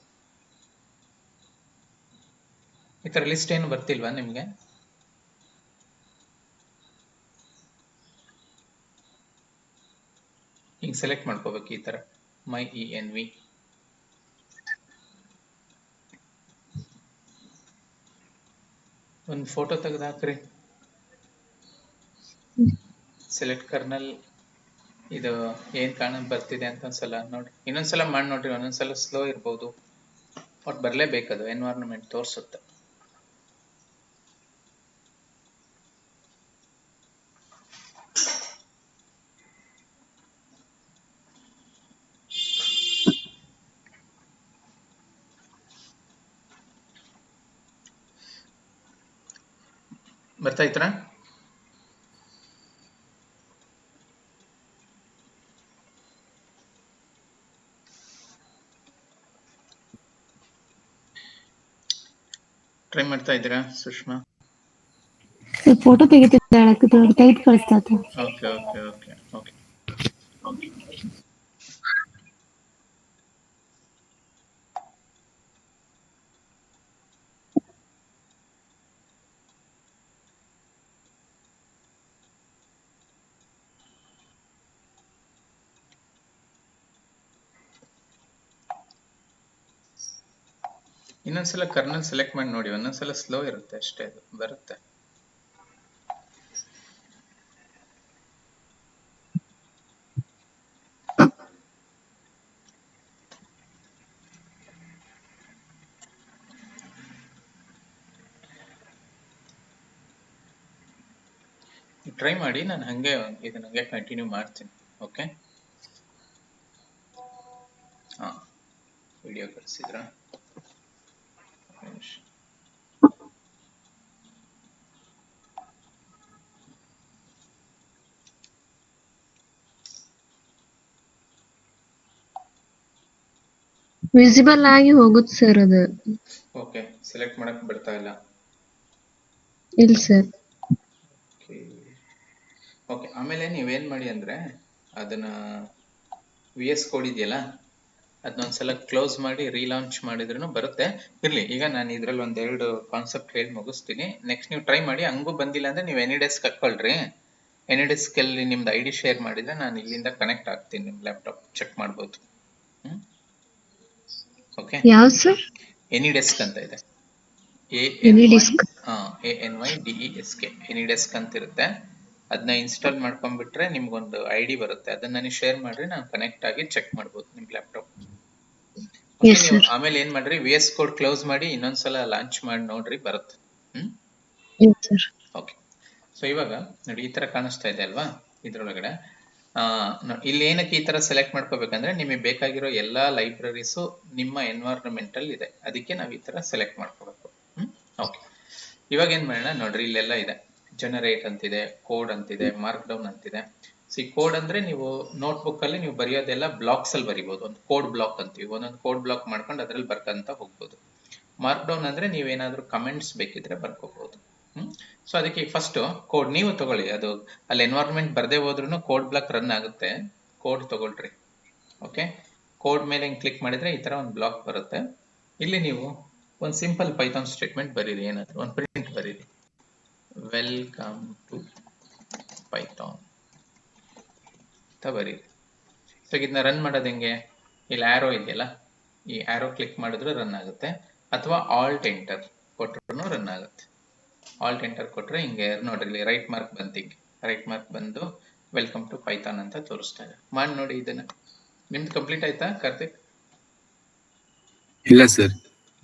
ಈ ತರ ಲಿಸ್ಟ್ ಏನು ಬರ್ತಿಲ್ವಾ ನಿಮ್ಗೆ? ಹಿಂಗ್ ಸೆಲೆಕ್ಟ್ ಮಾಡ್ಕೋಬೇಕು ಈ ತರ ಮೈ ಎನ್ವಿ. ಒಂದು ಫೋಟೋ ತೆಗೆದು ಹಾಕ್ರಿ. ಸೆಲೆಕ್ಟ್ ಕರ್ನಲ್ ಇದು ಏನ್ ಬರ್ತಿದೆ ಅಂತ ಒಂದ್ಸಲ ನೋಡಿ. ಇನ್ನೊಂದ್ಸಲ ಮಾಡಿ ನೋಡ್ರಿ. ಒಂದೊಂದ್ಸಲ ಸ್ಲೋ ಇರ್ಬೋದು, ಬಟ್ ಬರ್ಲೇಬೇಕದು. ಎನ್ವೈರನ್ಮೆಂಟ್ ತೋರ್ಸುತ್ತೆ. ಬರ್ತಾ ಇತ್ರ? ಟ್ರೈ ಮಾಡ್ತಾ ಇದ್ದೀರಾ ಸುಷ್ಮಾ? ಫೋಟೋ ತೆಗಿತಿದ್ದಾಳೆ ತೆಗೆದು ಕಳಿಸ್ತಾ ಓಕೆ ಓಕೆ ಓಕೆ ಓಕೆ. ಇನ್ನೊಂದ್ಸಲ ಕರ್ನಲ್ ಸೆಲೆಕ್ಟ್ ಮಾಡಿ ನೋಡಿ, ಒಂದೊಂದ್ಸಲ ಸ್ಲೋ ಇರುತ್ತೆ ಅಷ್ಟೇ, ಅದು ಬರುತ್ತೆ. ಟ್ರೈ ಮಾಡಿ, ನಾನು ಹಂಗೆ ಇದನ್ನ ಹಂಗೆ ಕಂಟಿನ್ಯೂ ಮಾಡ್ತೀನಿ. ಓಕೆ, ಹಾ ವಿಡಿಯೋ ಕಳಿಸಿದ್ರ ವಿಸಿಬಲ್ ಆಗಿ ಹೋಗುತ್ತೆ ಸರ್ ಅದು. ಓಕೆ, ಸೆಲೆಕ್ಟ್ ಮಾಡಕ್ ಬಿಡ್ತಾ ಇಲ್ಲ. ಇಲ್ಲ ಸರ್. ಓಕೆ, ಆಮೇಲೆ ನೀವೇನ್ ಮಾಡಿ ಅಂದ್ರೆ ಅದನ್ನ VS ಕೋಡ್ ಇದೆಯಲ್ಲ ಅದನ್ನೊಂದ್ಸಲ ಕ್ಲೋಸ್ ಮಾಡಿ ರೀಲಾಂಚ್ ಮಾಡಿದ್ರೂ ಬರುತ್ತೆ. ಇರ್ಲಿ, ಈಗ ನಾನು ಇದ್ರಲ್ಲಿ ಒಂದೆರಡು ಕಾನ್ಸೆಪ್ಟ್ ಹೇಳಿ ಮುಗಿಸ್ತೀನಿ. ನೆಕ್ಸ್ಟ್ ನೀವು ಟ್ರೈ ಮಾಡಿ, ಹಂಗೂ ಬಂದಿಲ್ಲ ಅಂದ್ರೆ ನೀವು ಎನಿಡೆಸ್ಕ್ ಹಾಕೊಳ್ರಿ. ಎನಿಡೆಸ್ಕ್ ಅಲ್ಲಿ ನಿಮ್ದು ID ಶೇರ್ ಮಾಡಿದ್ರೆ ನಾನು ಇಲ್ಲಿಂದ ಕನೆಕ್ಟ್ ಆಗ್ತೀನಿ, ನಿಮ್ ಲ್ಯಾಪ್ಟಾಪ್ ಚೆಕ್ ಮಾಡ್ಬೋದು. ಓಕೆ, ಯಾವ್ದು ಸರ್? ಎನಿಡೆಸ್ಕ್ ಅಂತ ಇದೆ, ಎನಿಡೆಸ್ಕ್. ANYDESK ಎನಿಡೆಸ್ಕ್ ಅಂತ ಇರುತ್ತೆ. ಅದನ್ನ ಇನ್ಸ್ಟಾಲ್ ಮಾಡ್ಕೊಂಡ್ಬಿಟ್ರೆ ನಿಮ್ಗೊಂದು ID ಬರುತ್ತೆ, ಅದನ್ನ ನನಗೆ ಶೇರ್ ಮಾಡ್ರಿ, ನಾನು ಕನೆಕ್ಟ್ ಆಗಿ ಚೆಕ್ ಮಾಡ್ಬೋದು ನಿಮ್ ಲ್ಯಾಪ್ಟಾಪ್. ಓಕೆ, ನೀವು ಆಮೇಲೆ ಏನ್ ಮಾಡ್ರಿ, VS ಕೋಡ್ ಕ್ಲೋಸ್ ಮಾಡಿ ಇನ್ನೊಂದ್ಸಲ ಲಾಂಚ್ ಮಾಡಿ ನೋಡ್ರಿ, ಬರುತ್ತೆ. ಓಕೆ, ಸೊ ಇವಾಗ ನೋಡಿ ಈ ತರ ಕಾಣಿಸ್ತಾ ಇದೆ ಅಲ್ವಾ ಇದ್ರೊಳಗಡೆ. ಇಲ್ಲಿ ಏನಕ್ಕೆ ಈ ತರ ಸೆಲೆಕ್ಟ್ ಮಾಡ್ಕೋಬೇಕಂದ್ರೆ ನಿಮಗೆ ಬೇಕಾಗಿರೋ ಎಲ್ಲಾ ಲೈಬ್ರರೀಸು ನಿಮ್ಮ ಎನ್ವೈರನ್ಮೆಂಟ್ ಅಲ್ಲಿ ಇದೆ, ಅದಕ್ಕೆ ನಾವು ಈ ತರ ಸೆಲೆಕ್ಟ್ ಮಾಡ್ಕೋಬೇಕು. ಓಕೆ, ಇವಾಗ ಏನ್ ಮಾಡೋಣ ನೋಡ್ರಿ, ಇಲ್ಲೆಲ್ಲ ಇದೆ, ಜನರೇಟ್ ಅಂತಿದೆ, ಕೋಡ್ ಅಂತಿದೆ, ಮಾರ್ಕ್ ಡೌನ್ ಅಂತಿದೆ. ಸಿ ಕೋಡ್ ಅಂದ್ರೆ ನೀವು ನೋಟ್ಬುಕ್ ಅಲ್ಲಿ ನೀವು ಬರೆಯೋದೆಲ್ಲ ಬ್ಲಾಕ್ಸ್ ಅಲ್ಲಿ ಬರಿಬಹುದು, ಒಂದು ಕೋಡ್ ಬ್ಲಾಕ್ ಅಂತೀವಿ, ಒಂದೊಂದು ಕೋಡ್ ಬ್ಲಾಕ್ ಮಾಡ್ಕೊಂಡು ಅದ್ರಲ್ಲಿ ಬರ್ಕಂತ ಹೋಗ್ಬೋದು. ಮಾರ್ಕ್ ಡೌನ್ ಅಂದ್ರೆ ನೀವೇನಾದ್ರೂ ಕಮೆಂಟ್ಸ್ ಬೇಕಿದ್ರೆ ಬರ್ಕೋಬಹುದು. ಸೊ ಅದಕ್ಕೆ ಫಸ್ಟ್ ಕೋಡ್ ನೀವು ತಗೊಳ್ಳಿ, ಅದು ಅಲ್ಲಿ ಎನ್ವೈರನ್ಮೆಂಟ್ ಬರ್ದೇ ಹೋದ್ರೂ ಕೋಡ್ ಬ್ಲಾಕ್ ರನ್ ಆಗುತ್ತೆ. ಕೋಡ್ ತಗೊಳ್ರಿ. ಓಕೆ, ಕೋಡ್ ಮೇಲೆ ಹಿಂಗ್ ಕ್ಲಿಕ್ ಮಾಡಿದ್ರೆ ಈ ತರ ಒಂದು ಬ್ಲಾಕ್ ಬರುತ್ತೆ. ಇಲ್ಲಿ ನೀವು ಒಂದು ಸಿಂಪಲ್ ಪೈಥಾನ್ ಸ್ಟೇಟ್ಮೆಂಟ್ ಬರೀರಿ, ಏನಾದ್ರು ಒಂದು ಪ್ರಿಂಟ್ ಬರೀರಿ, ವೆಲ್ಕಮ್ ಟು ಪೈಥಾನ್ ಅಂತ ಬರೀರಿ. ಸೊ ಇದನ್ನ ರನ್ ಮಾಡೋದು ಹೆಂಗೆ, ಇಲ್ಲಿ ಆರೋ ಇದೆಯಲ್ಲ, ಈ ಆರೋ ಕ್ಲಿಕ್ ಮಾಡಿದ್ರೆ ರನ್ ಆಗುತ್ತೆ, ಅಥವಾ ಆಲ್ಟ್ ಎಂಟರ್ ಕೊಟ್ಟರು ರನ್ ಆಗುತ್ತೆ. ಆಲ್ಟ್ ಎಂಟರ್ ಕೊಟ್ರೆ ಹಿಂಗೆ ನೋಡ್ರಿ, ಇಲ್ಲಿ ರೈಟ್ ಮಾರ್ಕ್ ಬಂತು, ಹಿಂಗೆ ರೈಟ್ ಮಾರ್ಕ್ ಬಂದು ವೆಲ್ಕಮ್ ಟು ಪೈಥಾನ್ ಅಂತ ತೋರಿಸ್ತಾ ಇದೆ. ಮಾಡಿ ನೋಡಿ ಇದನ್ನ. ನಿಮ್ದು ಕಂಪ್ಲೀಟ್ ಆಯ್ತಾ ಕಾರ್ತಿಕ್? ಇಲ್ಲ ಸರ್,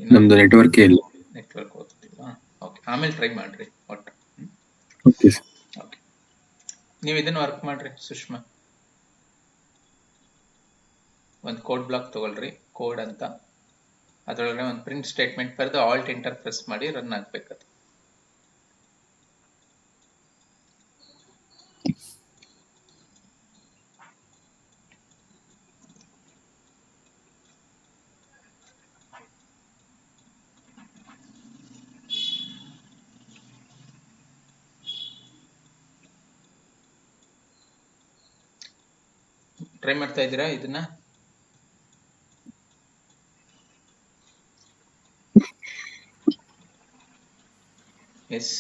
ನಮ್ದು ನೆಟ್ವರ್ಕ್ ಇಲ್ಲ. ನೆಟ್ವರ್ಕ್ ಹೋಗ್ತಿಲ್ವಾ? ಓಕೆ, ಆಮೇಲೆ ಟ್ರೈ ಮಾಡ್ರಿ ಒಟ್ಟು. Okay sir. ಓಕೆ, ನೀವು ಇದನ್ನ ವರ್ಕ್ ಮಾಡ್ರಿ ಸುಷ್ಮಾ. ಒಂದು ಕೋಡ್ ಬ್ಲಾಕ್ ತಗೊಳ್ರಿ, ಕೋಡ್ ಅಂತ, ಅದರೊಳಗೆ ಒಂದು ಪ್ರಿಂಟ್ ಸ್ಟೇಟ್ಮೆಂಟ್ ಬರೆದು ಆಲ್ಟ್ ಎಂಟರ್ ಪ್ರೆಸ್ ಮಾಡಿ ರನ್ ಆಗ್ಬೇಕದು. ಟ್ರೈ ಮಾಡ್ತಾ ಇದ್ದೀರಾ ಇದನ್ನ? ಎಸ್,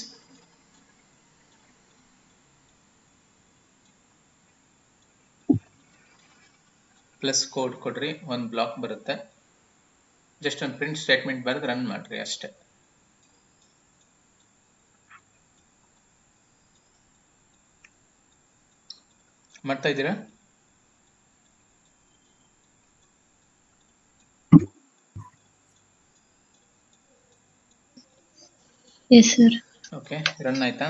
ಪ್ಲಸ್ ಕೋಡ್ ಕೊಡ್ರಿ, ಒಂದು ಬ್ಲಾಕ್ ಬರುತ್ತೆ, ಜಸ್ಟ್ ಒಂದು ಪ್ರಿಂಟ್ ಸ್ಟೇಟ್ಮೆಂಟ್ ಬರೆದು ರನ್ ಮಾಡ್ರಿ ಅಷ್ಟೇ. ಮಾಡ್ತಾ ಇದ್ದೀರಾ? S sir. ಓಕೆ, ರನ್ ಆಯ್ತಾ?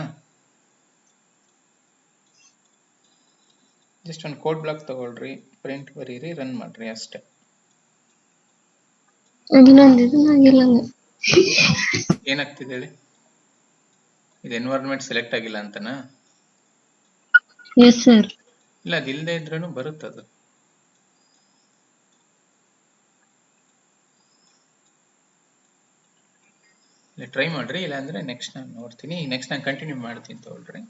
ಜಸ್ಟ್ ಒಂದು ಕೋಡ್ ಬ್ಲಾಕ್ ತಗೊಳ್ರಿ, ಪ್ರಿಂಟ್ ಬರೀರಿ, ರನ್ ಮಾಡ್ರಿ ಅಷ್ಟೇ. ಏನಾಗ್ತಿದೆ ಹೇಳಿ? ಇದು ಎನ್ವೈರನ್ಮೆಂಟ್ ಸೆಲೆಕ್ಟ್ ಆಗಿಲ್ಲ ಅಂತನಾ? Yes sir. ಇಲ್ಲ, ಅದು ಇಲ್ಲದೆ ಇದ್ರೂ ಬರುತ್ತದು. ಟ್ರೈ ಮಾಡ್ರಿ, ಇಲ್ಲಾಂದ್ರೆ ನೆಕ್ಸ್ಟ್ ನಾನು ನೋಡ್ತೀನಿ. ನೆಕ್ಸ್ಟ್ ನಾನು ಕಂಟಿನ್ಯೂ ಮಾಡ್ತೀನಿ ತಗೊಳ್ರಿ.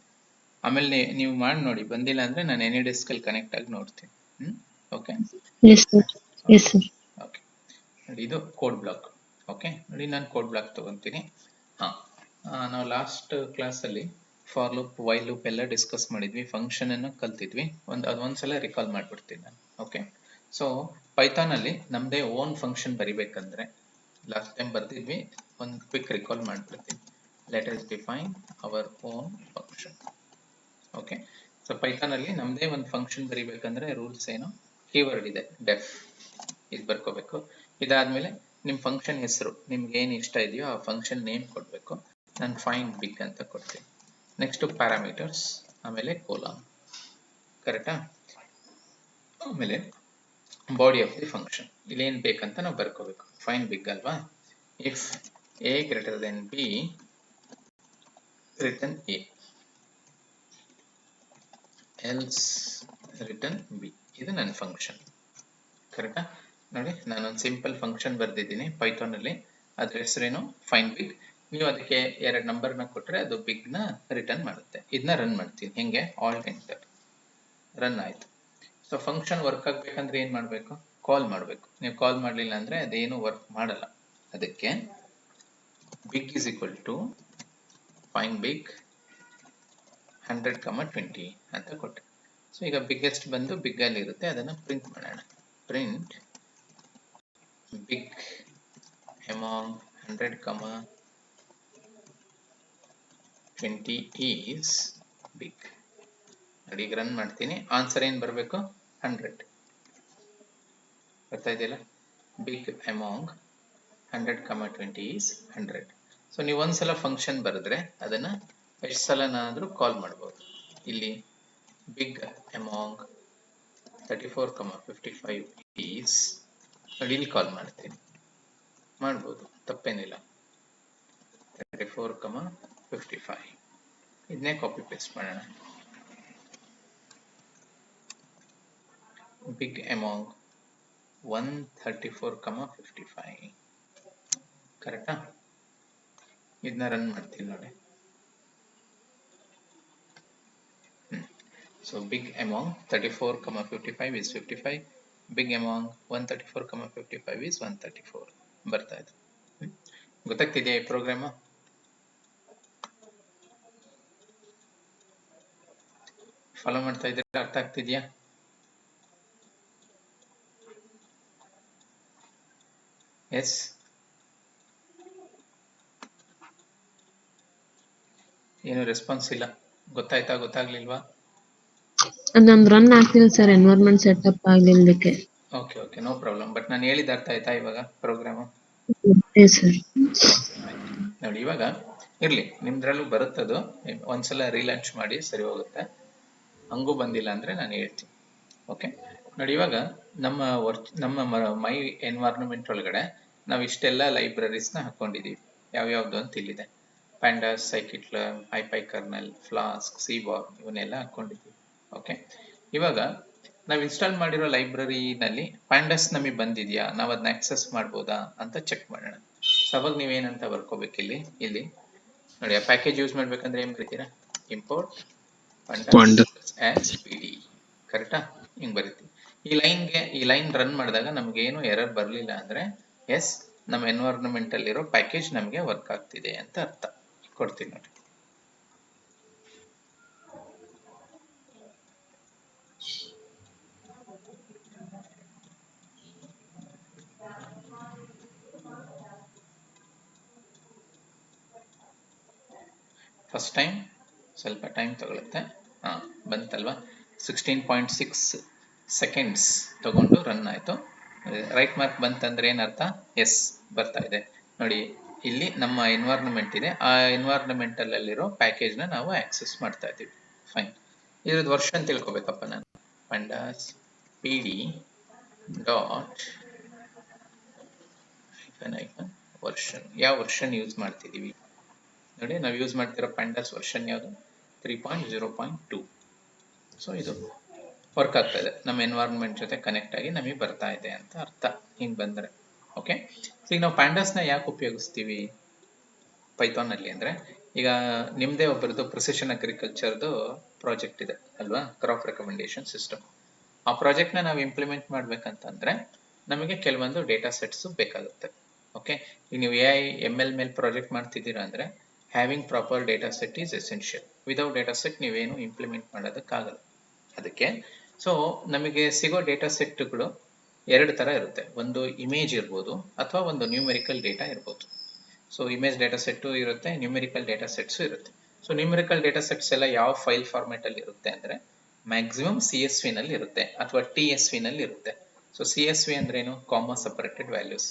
ಆಮೇಲೆ ನೀವು ಮಾಡಿ ನೋಡಿ, ಬಂದಿಲ್ಲ ಅಂದ್ರೆ ನಾನು ಎನಿ ಡೆಸ್ಕಲ್ಲಿ ಕನೆಕ್ಟ್ ಆಗಿ ನೋಡ್ತೀನಿ. Okay yes sir. Yes sir. Okay ನೋಡಿ, ಇದು ಕೋಡ್ ಬ್ಲಾಕ್. ಓಕೆ ನೋಡಿ, ನಾನು ಕೋಡ್ ಬ್ಲಾಕ್ ತಗೊಂತೀನಿ. ನಾವು ಲಾಸ್ಟ್ ಕ್ಲಾಸಲ್ಲಿ ಫಾರ್ ಲೂಪ್, ವೈಲ್ ಲೂಪ್ ಎಲ್ಲ ಡಿಸ್ಕಸ್ ಮಾಡಿದ್ವಿ, ಫಂಕ್ಷನ್ ಅನ್ನು ಕಲ್ತಿದ್ವಿ. ಅದೊಂದ್ಸಲ ರಿಕಾಲ್ ಮಾಡ್ಬಿಡ್ತೀನಿ ನಾನು. ಓಕೆ, ಸೊ ಪೈಥಾನಲ್ಲಿ ನಮ್ಮದೇ ಓನ್ ಫಂಕ್ಷನ್ ಬರಿಬೇಕಂದ್ರೆ ಲಾಸ್ಟ್ ಟೈಮ್ ಬರ್ದಿದ್ವಿ, ಒಂದು ಕ್ವಿಕ್ ರಿಕಾಲ್ ಮಾಡ್ಬಿಡ್ತೀನಿ. Let us define our own function. Okay, so ಪೈಥಾನಲ್ಲಿ ನಮ್ಮದೇ ಒಂದು ಫಂಕ್ಷನ್ ಬರಿಬೇಕಂದ್ರೆ ರೂಲ್ಸ್ ಏನು, ಕೀವರ್ಡ್ ಇದೆ ಡೆಫ್, ಇದು ಬರ್ಕೋಬೇಕು. ಇದಾದ್ಮೇಲೆ ನಿಮ್ಮ ಫಂಕ್ಷನ್ ಹೆಸರು, ನಿಮ್ಗೆ ಏನು ಇಷ್ಟ ಇದೆಯೋ ಆ ಫಂಕ್ಷನ್ ನೇಮ್ ಕೊಡಬೇಕು. ನಾನು ಫೈಂಡ್ ಬಿಗ್ ಅಂತ ಕೊಡ್ತೀನಿ. ನೆಕ್ಸ್ಟ್ ಪ್ಯಾರಾಮೀಟರ್ಸ್, ಆಮೇಲೆ ಕೋಲಾನ್, ಕರೆಕ್ಟಾ? ಆಮೇಲೆ ಬಾಡಿ ಆಫ್ ದಿ ಫಂಕ್ಷನ್, ಇಲ್ಲೇನು ಬೇಕಂತ ನಾವು ಬರ್ಕೋಬೇಕು. ಫೈಂಡ್ ಬಿಗ್ ಅಲ್ವಾ, if a greater than b return a, else return b. ಇದು ನನ್ನ ಫಂಕ್ಷನ್, ಕರೆಕ್ಟಾ? ನೋಡಿ, ನಾನೊಂದು ಸಿಂಪಲ್ ಫಂಕ್ಷನ್ ಬರ್ದಿದ್ದೀನಿ ಪೈಥಾನಲ್ಲಿ, ಅದ್ರ ಹೆಸರೇನು ಫೈಂಡ್ ಬಿಗ್. ನೀವು ಅದಕ್ಕೆ 2 ನಂಬರ್ನ ಕೊಟ್ಟರೆ ಅದು ಬಿಗ್ನ ರಿಟರ್ನ್ ಮಾಡುತ್ತೆ. ಇದನ್ನ ರನ್ ಮಾಡ್ತೀನಿ. ಹೆಂಗೆ, ಆಲ್ಟ್ ಎಂಟರ್, ರನ್ ಆಯ್ತು. ಸೊ ಫಂಕ್ಷನ್ ವರ್ಕ್ ಆಗ್ಬೇಕಂದ್ರೆ ಏನು ಮಾಡಬೇಕು, ಕಾಲ್ ಮಾಡಬೇಕು. ನೀವು ಕಾಲ್ ಮಾಡಲಿಲ್ಲ ಅಂದರೆ ಅದೇನು ವರ್ಕ್ ಮಾಡಲ್ಲ. ಅದಕ್ಕೆ big is equal to find big 100, 20 ಅಂತ ಕೊಟ್ಟೆ. ಸೊ ಈಗ ಬಿಗ್ಗೆಸ್ಟ್ ಬಂದು ಬಿಗ್ ಅಲ್ಲಿ ಇರುತ್ತೆ, ಅದನ್ನು ಪ್ರಿಂಟ್ ಮಾಡೋಣ. Print big among 100, 20 is big. ನೋಡಿ, ಈಗ ರನ್ ಮಾಡ್ತೀನಿ. ಆನ್ಸರ್ ಏನು ಬರಬೇಕು, 100. ಬರ್ತಾ ಇದೆಯಲ್ಲ, ಬಿಗ್ ಅಮಾಂಗ್ 100, 20 ಈಸ್ 100. ಸೊ ನೀವು ಒಂದ್ಸಲ ಫಂಕ್ಷನ್ ಬರೆದ್ರೆ ಅದನ್ನ ಎಷ್ಟು ಸಲನಾದ್ರೂ ಕಾಲ್ ಮಾಡ್ಬೋದು. ಇಲ್ಲಿ ಬಿಗ್ ಅಮಾಂಗ್ 34, 55 ಈಸ್, ನೋಡಿ ಇಲ್ಲಿ ಕಾಲ್ ಮಾಡ್ತೀನಿ, ಮಾಡ್ಬೋದು, ತಪ್ಪೇನಿಲ್ಲ. 34, 55 ಇದನ್ನೇ ಕಾಪಿ ಪೇಸ್ಟ್ ಮಾಡೋಣ. ಬಿಗ್ ಅಮಾಂಗ್ 134, 55, ಕರೆಕ್ಟಾ? ಇದನ್ನ ರನ್ ಮಾಡ್ತೀನಿ ನೋಡಿ. So big among 34, 55 is 55. Big among 134, 55 is 134. ಬರ್ತಾ ಇದೆ. ಗೊತ್ತಾಗ್ತಿದೆಯಾ ಈ ಪ್ರೋಗ್ರಾಮ್? ಫಾಲೋ ಮಾಡ್ತಾ ಇದ್ದೀರಾ? ಅರ್ಥ ಆಗ್ತಿದೆಯಾ? ಎಸ್, ಏನು ರೆಸ್ಪಾನ್ಸ್ ಇಲ್ಲ. ಗೊತ್ತಾಯ್ತಾ, ಗೊತ್ತಾಗ್ಲಿಲ್ವಾ? ನಂದು ರನ್ ಆಗ್ತಿಲ್ಲ ಸರ್, ಎನ್ವೈರನ್ಮೆಂಟ್ ಸೆಟಪ್ ಆಗ್ಲಿಲ್ಲದಕ್ಕೆ. Okay okay, no problem. But ನಾನು ಹೇಳಿದ ಅರ್ಥ ಆಯ್ತಾ ಇವಾಗ ಪ್ರೋಗ್ರಾಮ್? ಸರ್. ನೋಡಿ, ಇವಾಗ ಇರ್ಲಿ, ನಿಮ್ದ್ರಲ್ಲೂ ಬರುತ್ತದು. ಒಂದ್ಸಲ ರೀಲಾಂಚ್ ಮಾಡಿ, ಸರಿ ಹೋಗುತ್ತೆ. ಹಂಗೂ ಬಂದಿಲ್ಲ ಅಂದ್ರೆ ನಾನು ಹೇಳ್ತೀನಿ. ಓಕೆ ನೋಡಿ, ಇವಾಗ ನಮ್ಮ ಮೈ ಎನ್ವೈರನ್ಮೆಂಟ್ ಒಳಗಡೆ ನಾವು ಇಷ್ಟೆಲ್ಲ ಲೈಬ್ರರೀಸ್ನ ಹಾಕೊಂಡಿದೀವಿ. ಯಾವ್ಯಾವ್ದು ಅಂತ ಇಲ್ಲಿದೆ. ಪ್ಯಾಂಡಾಸ್, ಸೈಕಿಟ್ಲರ್, ಐಪೈಕರ್ನಲ್, ಫ್ಲಾಸ್ಕ್, ಸೀಬಾರ್, ಇವನ್ನೆಲ್ಲ ಹಾಕೊಂಡಿದ್ದೀವಿ. ಓಕೆ, ಇವಾಗ ನಾವು ಇನ್ಸ್ಟಾಲ್ ಮಾಡಿರೋ ಲೈಬ್ರರಿನಲ್ಲಿ ಪ್ಯಾಂಡಾಸ್ ನಮಗೆ ಬಂದಿದೆಯಾ, ನಾವು ಅದನ್ನ ಆಕ್ಸೆಸ್ ಮಾಡ್ಬೋದಾ ಅಂತ ಚೆಕ್ ಮಾಡೋಣ. ಸೊ ಅವಾಗ ನೀವೇನಂತ ಬರ್ಕೋಬೇಕು, ಇಲ್ಲಿ ನೋಡಿ, ಆ ಪ್ಯಾಕೇಜ್ ಯೂಸ್ ಮಾಡ್ಬೇಕಂದ್ರೆ ಏನ್ ಬರೀತೀರಾ, ಇಂಪೋರ್ಟ್ pandas as pd, ಕರೆಕ್ಟಾ? ಹಿಂಗ್ ಬರೀತೀವಿ. ಈ ಲೈನ್ ರನ್ ಮಾಡಿದಾಗ ನಮ್ಗೆ ಏನು ಎರರ್ ಬರಲಿಲ್ಲ ಅಂದ್ರೆ ಎಸ್, ನಮ್ಮ ಎನ್ವೈರನ್ಮೆಂಟ್ ಅಲ್ಲಿರೋ ಪ್ಯಾಕೇಜ್ ನಮಗೆ ವರ್ಕ್ ಆಗ್ತಿದೆ ಅಂತ ಅರ್ಥ. ಕೊಡ್ತೀನಿ ನೋಡಿ. ಫಸ್ಟ್ ಟೈಮ್ ಸ್ವಲ್ಪ ಟೈಮ್ ತಗೊಳುತ್ತೆ. ಬಂತಲ್ವಾ, 16.6 ಸೆಕೆಂಡ್ಸ್ ತಗೊಂಡು ರನ್ ಆಯ್ತು. ರೈಟ್ ಮಾರ್ಕ್ ಬಂತಂದ್ರೆ ಏನರ್ಥ, ಎಸ್ ಬರ್ತಾ ಇದೆ. ನೋಡಿ, ಇಲ್ಲಿ ನಮ್ಮ ಎನ್ವೈರನ್ಮೆಂಟ್ ಇದೆ, ಆ ಎನ್ವೈರನ್ಮೆಂಟ್ ಅಲ್ಲಿರೋ ಪ್ಯಾಕೇಜ್ ನ ನಾವು ಆಕ್ಸೆಸ್ ಮಾಡ್ತಾ ಇದ್ದೀವಿ. ಫೈನ್. ಇದ್ರದ್ದು ವರ್ಷನ್ ತಿಳ್ಕೊಬೇಕಪ್ಪ ನಾನು. pandas pd ಡಾಟ್ ವರ್ಷನ್, ಯಾವ ವರ್ಷನ್ ಯೂಸ್ ಮಾಡ್ತಿದೀವಿ ನೋಡಿ. ನಾವು ಯೂಸ್ ಮಾಡ್ತಿರೋ ಪ್ಯಾಂಡಾಸ್ ವರ್ಷನ್ ಯಾವುದು, 3.0.2. ಸೊ ಇದು ವರ್ಕ್ ಆಗ್ತಾ ಇದೆ, ನಮ್ಮ ಎನ್ವೈರನ್ಮೆಂಟ್ ಜೊತೆ ಕನೆಕ್ಟ್ ಆಗಿ ನಮಗೆ ಬರ್ತಾ ಇದೆ ಅಂತ ಅರ್ಥ. ಹಿಂಗ್ ಬಂದ್ರೆ ಓಕೆ. ಈಗ ನಾವು ಪ್ಯಾಂಡಾಸ್ನ ಯಾಕೆ ಉಪಯೋಗಿಸ್ತೀವಿ, ಪೈಥಾನ್ ಅಲ್ಲಿ ಅಂದ್ರೆ ಈಗ ನಿಮ್ದೇ ಒಬ್ಬರದು ಪ್ರಿಸಿಷನ್ ಅಗ್ರಿಕಲ್ಚರ್ದು ಪ್ರಾಜೆಕ್ಟ್ ಇದೆ ಅಲ್ವಾ, ಕ್ರಾಪ್ ರೆಕಮೆಂಡೇಶನ್ ಸಿಸ್ಟಮ್. ಆ ಪ್ರಾಜೆಕ್ಟ್ ನ ನಾವು ಇಂಪ್ಲಿಮೆಂಟ್ ಮಾಡ್ಬೇಕಂತಂದ್ರೆ ನಮಗೆ ಕೆಲವೊಂದು ಡೇಟಾ ಸೆಟ್ಸ್ ಬೇಕಾಗುತ್ತೆ. ಓಕೆ, ಈಗ ನೀವು AI/ML ಮೇಲೆ ಪ್ರಾಜೆಕ್ಟ್ ಮಾಡ್ತಿದ್ದೀರಾ ಅಂದ್ರೆ having proper data set is essential. Without data set ನೀವೇನು ಇಂಪ್ಲಿಮೆಂಟ್ ಮಾಡೋದಕ್ಕಾಗಲ್ಲ. ಅದಕ್ಕೆ ಸೊ ನಮಗೆ ಸಿಗೋ ಡೇಟಾ ಸೆಟ್ಗಳು ಎರಡು ತರ ಇರುತ್ತೆ. ಒಂದು ಇಮೇಜ್ ಇರ್ಬೋದು ಅಥವಾ ಒಂದು ನ್ಯೂಮೆರಿಕಲ್ ಡೇಟಾ ಇರ್ಬೋದು. ಸೊ ಇಮೇಜ್ ಡೇಟಾ ಸೆಟ್ ಇರುತ್ತೆ, ನ್ಯೂಮೆರಿಕಲ್ ಡೇಟಾ ಸೆಟ್ಸ್ ಇರುತ್ತೆ. ಸೊ ನ್ಯೂಮೆರಿಕಲ್ ಡೇಟಾ ಸೆಟ್ಸ್ ಎಲ್ಲ ಯಾವ ಫೈಲ್ ಫಾರ್ಮ್ಯಾಟ್ ಅಲ್ಲಿ ಇರುತ್ತೆ ಅಂದ್ರೆ ಮ್ಯಾಕ್ಸಿಮಮ್ CSV ನಲ್ಲಿ ಇರುತ್ತೆ ಅಥವಾ TSV ನಲ್ಲಿ ಇರುತ್ತೆ. ಸೊ CSV ಅಂದ್ರೆ ಏನು, ಕಾಮಾ ಸಪರೇಟೆಡ್ ವ್ಯಾಲ್ಯೂಸ್.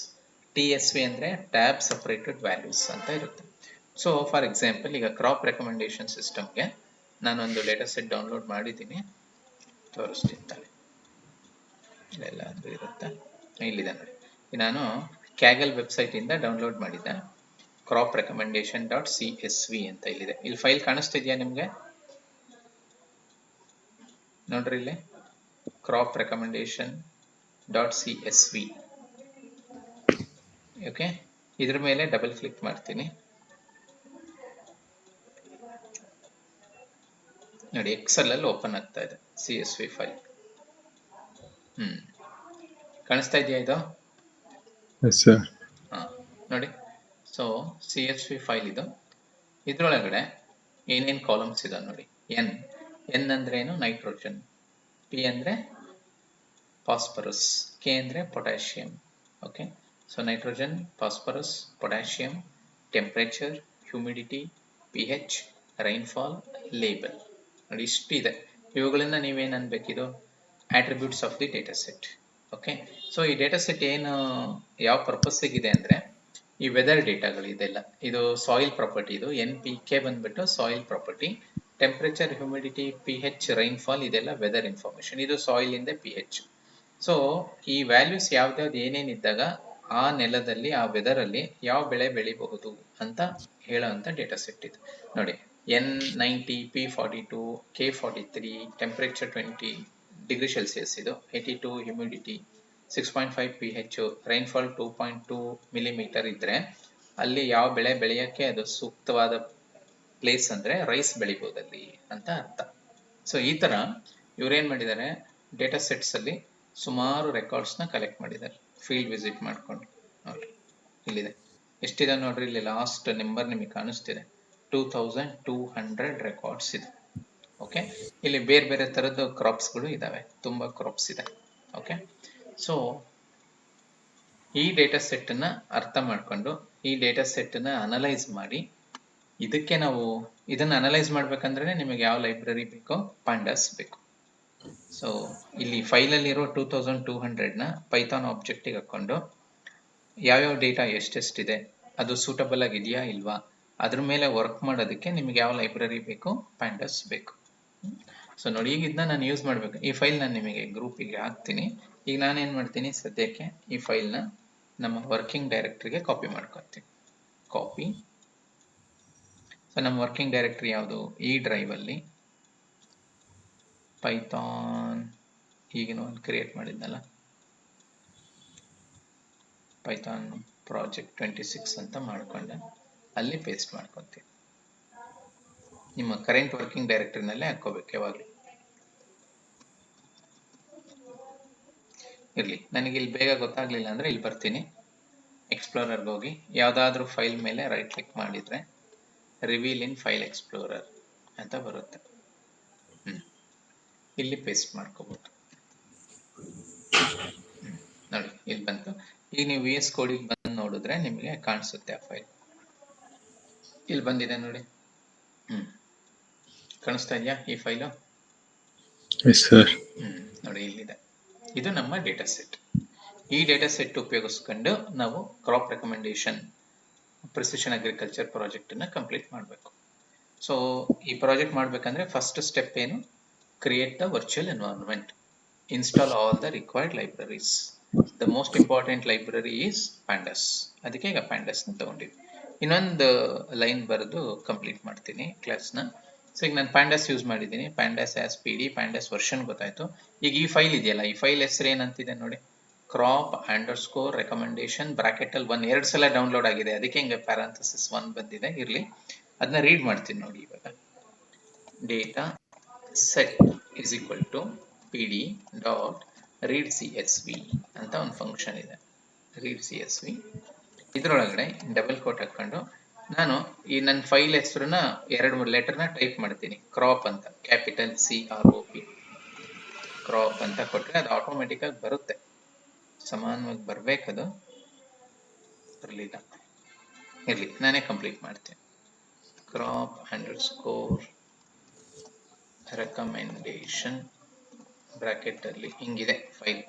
TSV ಅಂದ್ರೆ ಟ್ಯಾಬ್ ಸಪರೇಟೆಡ್ ವ್ಯಾಲ್ಯೂಸ್ ಅಂತ ಇರುತ್ತೆ. ಸೊ ಫಾರ್ ಎಕ್ಸಾಂಪಲ್ ಈಗ ಕ್ರಾಪ್ ರೆಕಮೆಂಡೇಶನ್ ಸಿಸ್ಟಮ್ಗೆ ನಾನೊಂದು ಡೇಟಾ ಸೆಟ್ ಡೌನ್ಲೋಡ್ ಮಾಡಿದ್ದೀನಿ, ತೋರಿಸ್ತಿರ್ತಾರೆ ಎಲ್ಲಾದ್ರೂ ಇರುತ್ತೆ, ಇಲ್ಲಿದೆ ನೋಡಿ. ನಾನು ಕ್ಯಾಗಲ್ ವೆಬ್ಸೈಟ್ ಇಂದ ಡೌನ್ಲೋಡ್ ಮಾಡಿದ್ದೆ, ಕ್ರಾಪ್ ರೆಕಮೆಂಡೇಶನ್ .csv ಅಂತ ಇಲ್ಲಿದೆ. ಇಲ್ಲಿ ಫೈಲ್ ಕಾಣಿಸ್ತಿದ್ಯಾ ನಿಮ್ಗೆ? ನೋಡ್ರಿ ಇಲ್ಲಿ ಕ್ರಾಪ್ ರೆಕಮೆಂಡೇಶನ್ .csv. ಓಕೆ, ಇದ್ರ ಮೇಲೆ ಡಬಲ್ ಕ್ಲಿಕ್ ಮಾಡ್ತೀನಿ ನೋಡಿ, ಎಕ್ಸೆಲ್ ಅಲ್ಲಿ ಓಪನ್ ಆಗ್ತಾ ಇದೆ CSV ಫೈಲ್. ಕಾಣಿಸ್ತಾ ಇದೆಯಾ ಇದು? Yes sir. ಹಾ ನೋಡಿ, ಸೊ CSV ಫೈಲ್ ಇದು. ಇದ್ರೊಳಗಡೆ ಏನೇನ್ ಕಾಲಮ್ಸ್ ಇದೆ ನೋಡಿ. ಎನ್ ಅಂದ್ರೆ ಏನು, ನೈಟ್ರೋಜನ್. P ಅಂದ್ರೆ ಫಾಸ್ಫರಸ್, K ಅಂದ್ರೆ potassium. Okay, so nitrogen, phosphorus, potassium, temperature, humidity, pH, rainfall, label ನೋಡಿ, ಇಷ್ಟಿದೆ. ಇವುಗಳನ್ನ ನೀವೇನ್ ಅನ್ಬೇಕಿದು attributes of the data set. Okay, so ಈ ಡೇಟಾ ಸೆಟ್ ಏನು ಯಾವ ಪರ್ಪಸ್ ಇದೆ ಅಂದ್ರೆ ಈ ವೆದರ್ ಡೇಟಾಗಳು ಇದೆಲ್ಲ, ಇದು ಸಾಯಿಲ್ ಪ್ರಾಪರ್ಟಿ. ಇದು NPK ಬಂದ್ಬಿಟ್ಟು soil property. Temperature, humidity, pH, rainfall ಇದೆಲ್ಲ ವೆದರ್ ಇನ್ಫಾರ್ಮೇಶನ್. ಇದು ಸಾಯಿಲ್ ಇಂದ pH. ಸೊ ಈ ವ್ಯಾಲ್ಯೂಸ್ ಯಾವ್ದಾವ್ದು ಏನೇನಿದ್ದಾಗ ಆ ನೆಲದಲ್ಲಿ ಆ ವೆದರ್ ಅಲ್ಲಿ ಯಾವ ಬೆಳೆ ಬೆಳಿಬಹುದು ಅಂತ ಹೇಳೋಂತ ಡೇಟಾ ಸೆಟ್ ಇದು ನೋಡಿ. N90, P42, K43, temperature 20 degree Celsius, ಇದು 82, ಹ್ಯೂಮಿಡಿಟಿ 6.5, pH, ರೈನ್ಫಾಲ್ 2.2 ಮಿಲಿಮೀಟರ್ ಇದ್ರೆ ಅಲ್ಲಿ ಯಾವ ಬೆಳೆ ಬೆಳೆಯಕ್ಕೆ ಅದು ಸೂಕ್ತವಾದ ಪ್ಲೇಸ್ ಅಂದ್ರೆ ರೈಸ್ ಬೆಳಿಬಹುದಲ್ಲಿ ಅಂತ ಅರ್ಥ. ಸೊ ಈ ತರ ಇವ್ರೇನ್ ಮಾಡಿದ್ದಾರೆ, ಡೇಟಾ ಸೆಟ್ಸ್ ಅಲ್ಲಿ ಸುಮಾರು ರೆಕಾರ್ಡ್ಸ್ ನ ಕಲೆಕ್ಟ್ ಮಾಡಿದ್ದಾರೆ ಫೀಲ್ಡ್ ವಿಸಿಟ್ ಮಾಡ್ಕೊಂಡು. ನೋಡ್ರಿ ಇಲ್ಲಿದೆ, ಎಷ್ಟಿದೆ ನೋಡ್ರಿ, ಇಲ್ಲಿ ಲಾಸ್ಟ್ ನಂಬರ್ ನಿಮಗೆ ಕಾಣಿಸ್ತಿದೆ, 2200 ರೆಕಾರ್ಡ್ಸ್ ಇದೆ. ಓಕೆ, ಇಲ್ಲಿ ಬೇರೆ ಬೇರೆ ತರದ್ದು ಕ್ರಾಪ್ಸ್ ಗಳು ಇದಾವೆ, ತುಂಬಾ ಕ್ರಾಪ್ಸ್ ಇದೆ. ಓಕೆ, ಸೊ ಈ ಡೇಟಾ ಸೆಟ್ ನ ಅರ್ಥ ಮಾಡ್ಕೊಂಡು ಈ ಡೇಟಾ ಸೆಟ್ ನ ಅನಲೈಸ್ ಮಾಡಿ, ಇದಕ್ಕೆ ನಾವು ಇದನ್ನ ಅನಲೈಸ್ ಮಾಡ್ಬೇಕಂದ್ರೆ ನಿಮಗೆ ಯಾವ ಲೈಬ್ರರಿ ಬೇಕೋ, ಪಾಂಡಾಸ್ ಬೇಕು. ಸೊ ಇಲ್ಲಿ ಫೈಲ್ ಅಲ್ಲಿರೋ 2200 ನ ಪೈಥಾನ್ ಆಬ್ಜೆಕ್ಟ್ ಗೆ ಹಾಕೊಂಡು ಯಾವ್ಯಾವ ಡೇಟಾ ಎಷ್ಟೆಷ್ಟಿದೆ, ಅದು ಸೂಟಬಲ್ ಆಗಿದೆಯಾ ಇಲ್ವಾ, ಅದ್ರ ಮೇಲೆ ವರ್ಕ್ ಮಾಡೋದಕ್ಕೆ ನಿಮ್ಗೆ ಯಾವ ಲೈಬ್ರರಿ ಬೇಕು, ಪಾಂಡಾಸ್ ಬೇಕು. ಸೊ ನೋಡಿ, ಈಗ ಇದನ್ನ ನಾನು ಯೂಸ್ ಮಾಡ್ಬೇಕು. ಈ ಫೈಲ್ ನಾನು ನಿಮಗೆ ಗ್ರೂಪಿಗೆ ಹಾಕ್ತೀನಿ. ಈಗ ನಾನೇನ್ ಮಾಡ್ತೀನಿ, ಸದ್ಯಕ್ಕೆ ಈ ಫೈಲ್ ನ ನಮ್ಮ ವರ್ಕಿಂಗ್ ಡೈರೆಕ್ಟರಿಗೆ ಕಾಪಿ ಮಾಡ್ಕೊತೀನಿ. ಕಾಪಿ. ಸೊ ನಮ್ಮ ವರ್ಕಿಂಗ್ ಡೈರೆಕ್ಟರಿ ಯಾವುದು, ಈ ಡ್ರೈವ್ ಅಲ್ಲಿ ಪೈಥಾನ್ ಈಗಿನ ಒಂದು ಕ್ರಿಯೇಟ್ ಮಾಡಿದ್ನಲ್ಲ, ಪೈಥಾನ್ ಪ್ರಾಜೆಕ್ಟ್ 26 ಅಂತ ಮಾಡ್ಕೊಂಡೆ, ಅಲ್ಲಿ ಪೇಸ್ಟ್ ಮಾಡ್ಕೊತೀನಿ. ನಿಮ್ಮ ಕರೆಂಟ್ ವರ್ಕಿಂಗ್ ಡೈರೆಕ್ಟರಿನಲ್ಲೇ ಹಾಕೋಬೇಕು ಯಾವಾಗಲೂ. ಇರ್ಲಿ, ನನಗೆ ಇಲ್ಲಿ ಬೇಗ ಗೊತ್ತಾಗ್ಲಿಲ್ಲ ಅಂದ್ರೆ ಇಲ್ಲಿ ಬರ್ತೀನಿ, ಎಕ್ಸ್ಪ್ಲೋರರ್ಗೆ ಹೋಗಿ ಯಾವ್ದಾದ್ರು ಫೈಲ್ ಮೇಲೆ ರೈಟ್ ಕ್ಲಿಕ್ ಮಾಡಿದ್ರೆ ರಿವೀಲ್ ಇನ್ ಫೈಲ್ ಎಕ್ಸ್ಪ್ಲೋರರ್ ಅಂತ ಬರುತ್ತೆ. ಇಲ್ಲಿ ಪೇಸ್ಟ್ ಮಾಡ್ಕೋಬಹುದು. ನೋಡಿ ಇಲ್ಲಿ ಬಂತು. ಈಗ ನೀವು VS Code ಗೆ ಬಂದು ನೋಡಿದ್ರೆ ನಿಮಗೆ ಕಾಣಿಸುತ್ತೆ ಆ ಫೈಲ್. ಇಲ್ಲಿ ಬಂದಿದೆ ನೋಡಿ. ಕಾಣಿಸ್ತಾ ಇದೆಯಾ ಈ ಫೈಲು? Yes sir. ನೋಡಿ ಇಲ್ಲಿದೆ. ಇದು ನಮ್ಮ ಡೇಟಾ ಸೆಟ್. ಈ ಡೇಟಾ ಸೆಟ್ ಉಪಯೋಗಿಸ್ಕೊಂಡು ನಾವು crop recommendation precision agriculture project ಅನ್ನ ಕಂಪ್ಲೀಟ್ ಮಾಡಬೇಕು. ಸೊ ಈ ಪ್ರಾಜೆಕ್ಟ್ ಮಾಡ್ಬೇಕಂದ್ರೆ ಫಸ್ಟ್ ಸ್ಟೆಪ್ ಏನು, create the virtual environment, install all the required libraries. The most important library is pandas. ಅದಕ್ಕೆ ಈಗ ಪ್ಯಾಂಡಾಸ್ ನ ತಗೊಂಡಿವಿ. ಇನ್ನೊಂದು ಲೈನ್ ಬರೆದು ಕಂಪ್ಲೀಟ್ ಮಾಡ್ತೀನಿ ಕ್ಲಾಸ್ನ. ಸೊ ಈಗ ನಾನು ಪ್ಯಾಂಡಾಸ್ ಯೂಸ್ ಮಾಡಿದ್ದೀನಿ, ಪ್ಯಾಂಡಾಸ್ ಆಸ್ PD, ಪ್ಯಾಂಡಾಸ್ ವರ್ಷನ್ ಗೊತ್ತಾಯ್ತು. ಈಗ ಈ ಫೈಲ್ ಇದೆಯಲ್ಲ, ಈ ಫೈಲ್ ಹೆಸರು ಏನಂತಿದೆ ನೋಡಿ, ಕ್ರಾಪ್ ಅಂಡರ್ಸ್ಕೋರ್ ರೆಕಮೆಂಡೇಶನ್ ಬ್ರಾಕೆಟ್ ಅಲ್ಲಿ 2 ಸಲ ಡೌನ್ಲೋಡ್ ಆಗಿದೆ, ಅದಕ್ಕೆ ಹಿಂಗೆ ಪ್ಯಾರಂಥಸಿಸ್ 1 ಬಂದಿದೆ. ಇರ್ಲಿ, ಅದನ್ನ ರೀಡ್ ಮಾಡ್ತೀನಿ ನೋಡಿ. ಇವಾಗ data set is equal to pd dot read csv ಅಂತ ಒಂದು ಫಂಕ್ಷನ್ ಇದೆ. ರೀಡ್ csv ಇದ್ರೊಳಗಡೆ ಡಬಲ್ ಕೋಟ್ ಹಾಕೊಂಡು ನಾನು ಈ ನನ್ನ ಫೈಲ್ ಹೆಸರನ್ನ 2-3 ಲೆಟರ್ನ ಟೈಪ್ ಮಾಡ್ತೀನಿ. ಕ್ರಾಪ್ ಅಂತ, ಕ್ಯಾಪಿಟಲ್ CROP ಕ್ರಾಪ್ ಅಂತ ಕೊಟ್ರೆ ಅದು ಆಟೋಮೆಟಿಕ್ ಆಗಿ ಬರುತ್ತೆ. ಸಮಾನವಾಗಿ ಬರ್ಬೇಕದು, ಬರಲಿಲ್ಲ. ಇರ್ಲಿ, ನಾನೇ ಕಂಪ್ಲೀಟ್ ಮಾಡ್ತೀನಿ. ಕ್ರಾಪ್ ಅಂಡರ್ಸ್ಕೋರ್ ರೆಕಮೆಂಡೇಶನ್ ಬ್ರಾಕೆಟ್ ಅಲ್ಲಿ ಹಿಂಗಿದೆ ಫೈಲ್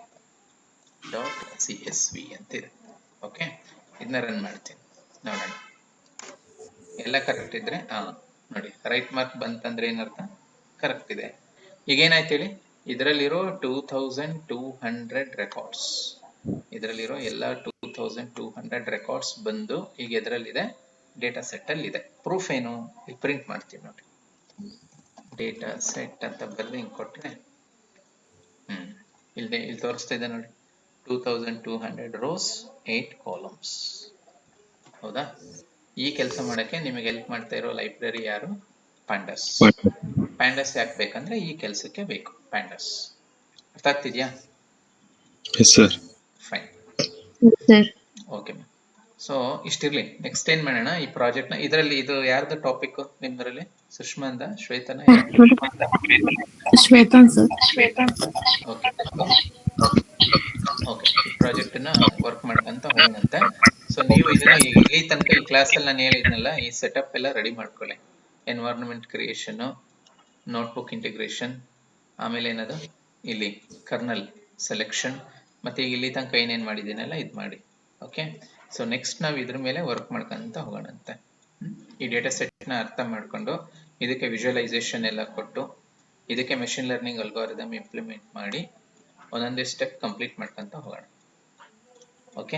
ಡಾಟ್ CSV ಅಂತಿದೆ. ಓಕೆ, ಇದನ್ನ ರನ್ ಮಾಡ್ತೀನಿ, ನೋಡೋಣ. ಎಲ್ಲ ಕರೆಕ್ಟ್ ಇದ್ರೆ ನೋಡಿ, ರೈಟ್ ಮಾರ್ಕ್ ಬಂತಂದ್ರೆ ಏನರ್ಥ? ಕರೆಕ್ಟ್ ಇದೆ. ಈಗ ಏನಾಯ್ತು ಹೇಳಿ, ಇದರಲ್ಲಿರೋ 2200 ರೆಕಾರ್ಡ್ಸ್, ಇದರಲ್ಲಿರೋ ಎಲ್ಲ 2200 ರೆಕಾರ್ಡ್ಸ್ ಬಂದು ಈಗ ಎದರಲ್ಲಿದೆ? ಡೇಟಾ ಸೆಟ್ ಅಲ್ಲಿ ಇದೆ. ಪ್ರೂಫ್ ಏನು? ಇಲ್ಲಿ ಪ್ರಿಂಟ್ ಮಾಡ್ತೀವಿ ನೋಡಿ. ಡೇಟಾ ಸೆಟ್ ಅಂತ ಬರೆದು ಹಿಂಗೆ ಕೊಟ್ರೆ ಇಲ್ಲಿ ತೋರಿಸ್ತಾ ಇದೆ ನೋಡಿ, 2200 ರೋಸ್ 8 ಕಾಲಮ್ಸ್. ಹೌದಾ? ಈ ಕೆಲಸ ಮಾಡಕ್ಕೆ ನಿಮಗೆ ಹೆಲ್ಪ್ ಮಾಡ್ತಾ ಇರೋ ಲೈಬ್ರರಿ ಯಾರು? ಪ್ಯಾಂಡಾಸ್. ಪ್ಯಾಂಡಾಸ್ ಯಾಕೆ ಬೇಕಂದ್ರೆ ಈ ಕೆಲಸಕ್ಕೆ ಬೇಕು ಪ್ಯಾಂಡಾಸ್. ಅರ್ಥ ಆಗ್ತಿದ್ಯಾ? Yes sir. Fine, sir. Okay. So ಇಷ್ಟಿರ್ಲಿ. ನೆಕ್ಸ್ಟ್ ಏನ್ ಮಾಡೋಣ, ಈ ಪ್ರಾಜೆಕ್ಟ್ ನ ಇದರಲ್ಲಿ ಇದು ಯಾರ್ದು ಟಾಪಿಕ್ ನಿಮ್ದ್ರಲ್ಲಿ? ಸುಷ್ಮಾಂದ, ಶ್ವೇತನ? ಶ್ವೇತಾನ್ ಸರ್. ಓಕೆ ಓಕೆ, ಈ ಪ್ರಾಜೆಕ್ಟ್ ನ ವರ್ಕ್ ಮಾಡ್ಕಂತ ಹೋಗೋಣಂತೆ. ಸೊ ನೀವು ಇದನ್ನ ಇಲ್ಲಿ ತನಕ ಈ ಕ್ಲಾಸ್ ಅಲ್ಲಿ ನಾನು ಹೇಳಿದ್ನಲ್ಲ, ಈ ಸೆಟಪ್ ಎಲ್ಲ ರೆಡಿ ಮಾಡ್ಕೊಳ್ಳಿ. ಎನ್ವೈರನ್ಮೆಂಟ್ ಕ್ರಿಯೇಷನ್, ನೋಟ್ಬುಕ್ ಇಂಟಿಗ್ರೇಷನ್, ಆಮೇಲೆ ಏನದು ಇಲ್ಲಿ ಕರ್ನಲ್ ಸೆಲೆಕ್ಷನ್, ಮತ್ತೆ ಈಗ ಇಲ್ಲಿ ತನಕ ಏನೇನ್ ಮಾಡಿದ್ದೀನಲ್ಲ ಇದು ಮಾಡಿ. ಓಕೆ, ಸೊ ನೆಕ್ಸ್ಟ್ ನಾವು ಇದ್ರ ಮೇಲೆ ವರ್ಕ್ ಮಾಡ್ಕೊಂತ ಹೋಗೋಣಂತೆ. ಈ ಡೇಟಾ ಸೆಟ್ ನ ಅರ್ಥ ಮಾಡ್ಕೊಂಡು ಇದಕ್ಕೆ ವಿಜುವಲೈಸೇಷನ್ ಎಲ್ಲ ಕೊಟ್ಟು ಇದಕ್ಕೆ ಮೆಷಿನ್ ಲರ್ನಿಂಗ್ ಅಲ್ಗಾರಿದಮ್ ಇಂಪ್ಲಿಮೆಂಟ್ ಮಾಡಿ ಒಂದೊಂದೇ ಸ್ಟೆಪ್ ಕಂಪ್ಲೀಟ್ ಮಾಡ್ಕೊಂತ ಹೋಗೋಣ. ಓಕೆ,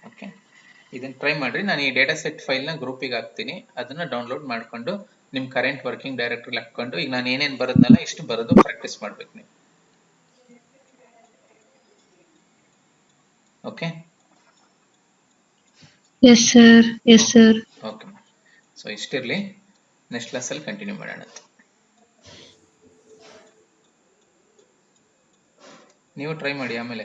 ಓಕೆ, ಇದನ್ನ ಟ್ರೈ ಮಾಡ್ರಿ. ನಾನು ಈ ಡೇಟಾ ಸೆಟ್ ಫೈಲ್ ನ ಗ್ರೂಪಿಗೆ ಹಾಕ್ತೀನಿ, ಅದನ್ನ ಡೌನ್ಲೋಡ್ ಮಾಡ್ಕೊಂಡು ನಿಮ್ ಕರೆಂಟ್ ವರ್ಕಿಂಗ್ ಡೈರೆಕ್ಟರಿ ಹಾಕೊಂಡು ಈಗ ನಾನು ಏನೇನ್ ಬರೋದ್ನಲ್ಲ ಇಷ್ಟು ಬರೋದು ಪ್ರಾಕ್ಟೀಸ್ ಮಾಡ್ಬೇಕು ನೀವು. Okay, yes sir, yes sir. Okay, so ಇಷ್ಟಿರ್ಲಿ. ನೆಕ್ಸ್ಟ್ ಕ್ಲಾಸ್ ಅಲ್ಲಿ ಕಂಟಿನ್ಯೂ ಮಾಡೋಣ. ನೀವು ಟ್ರೈ ಮಾಡಿ ಆಮೇಲೆ.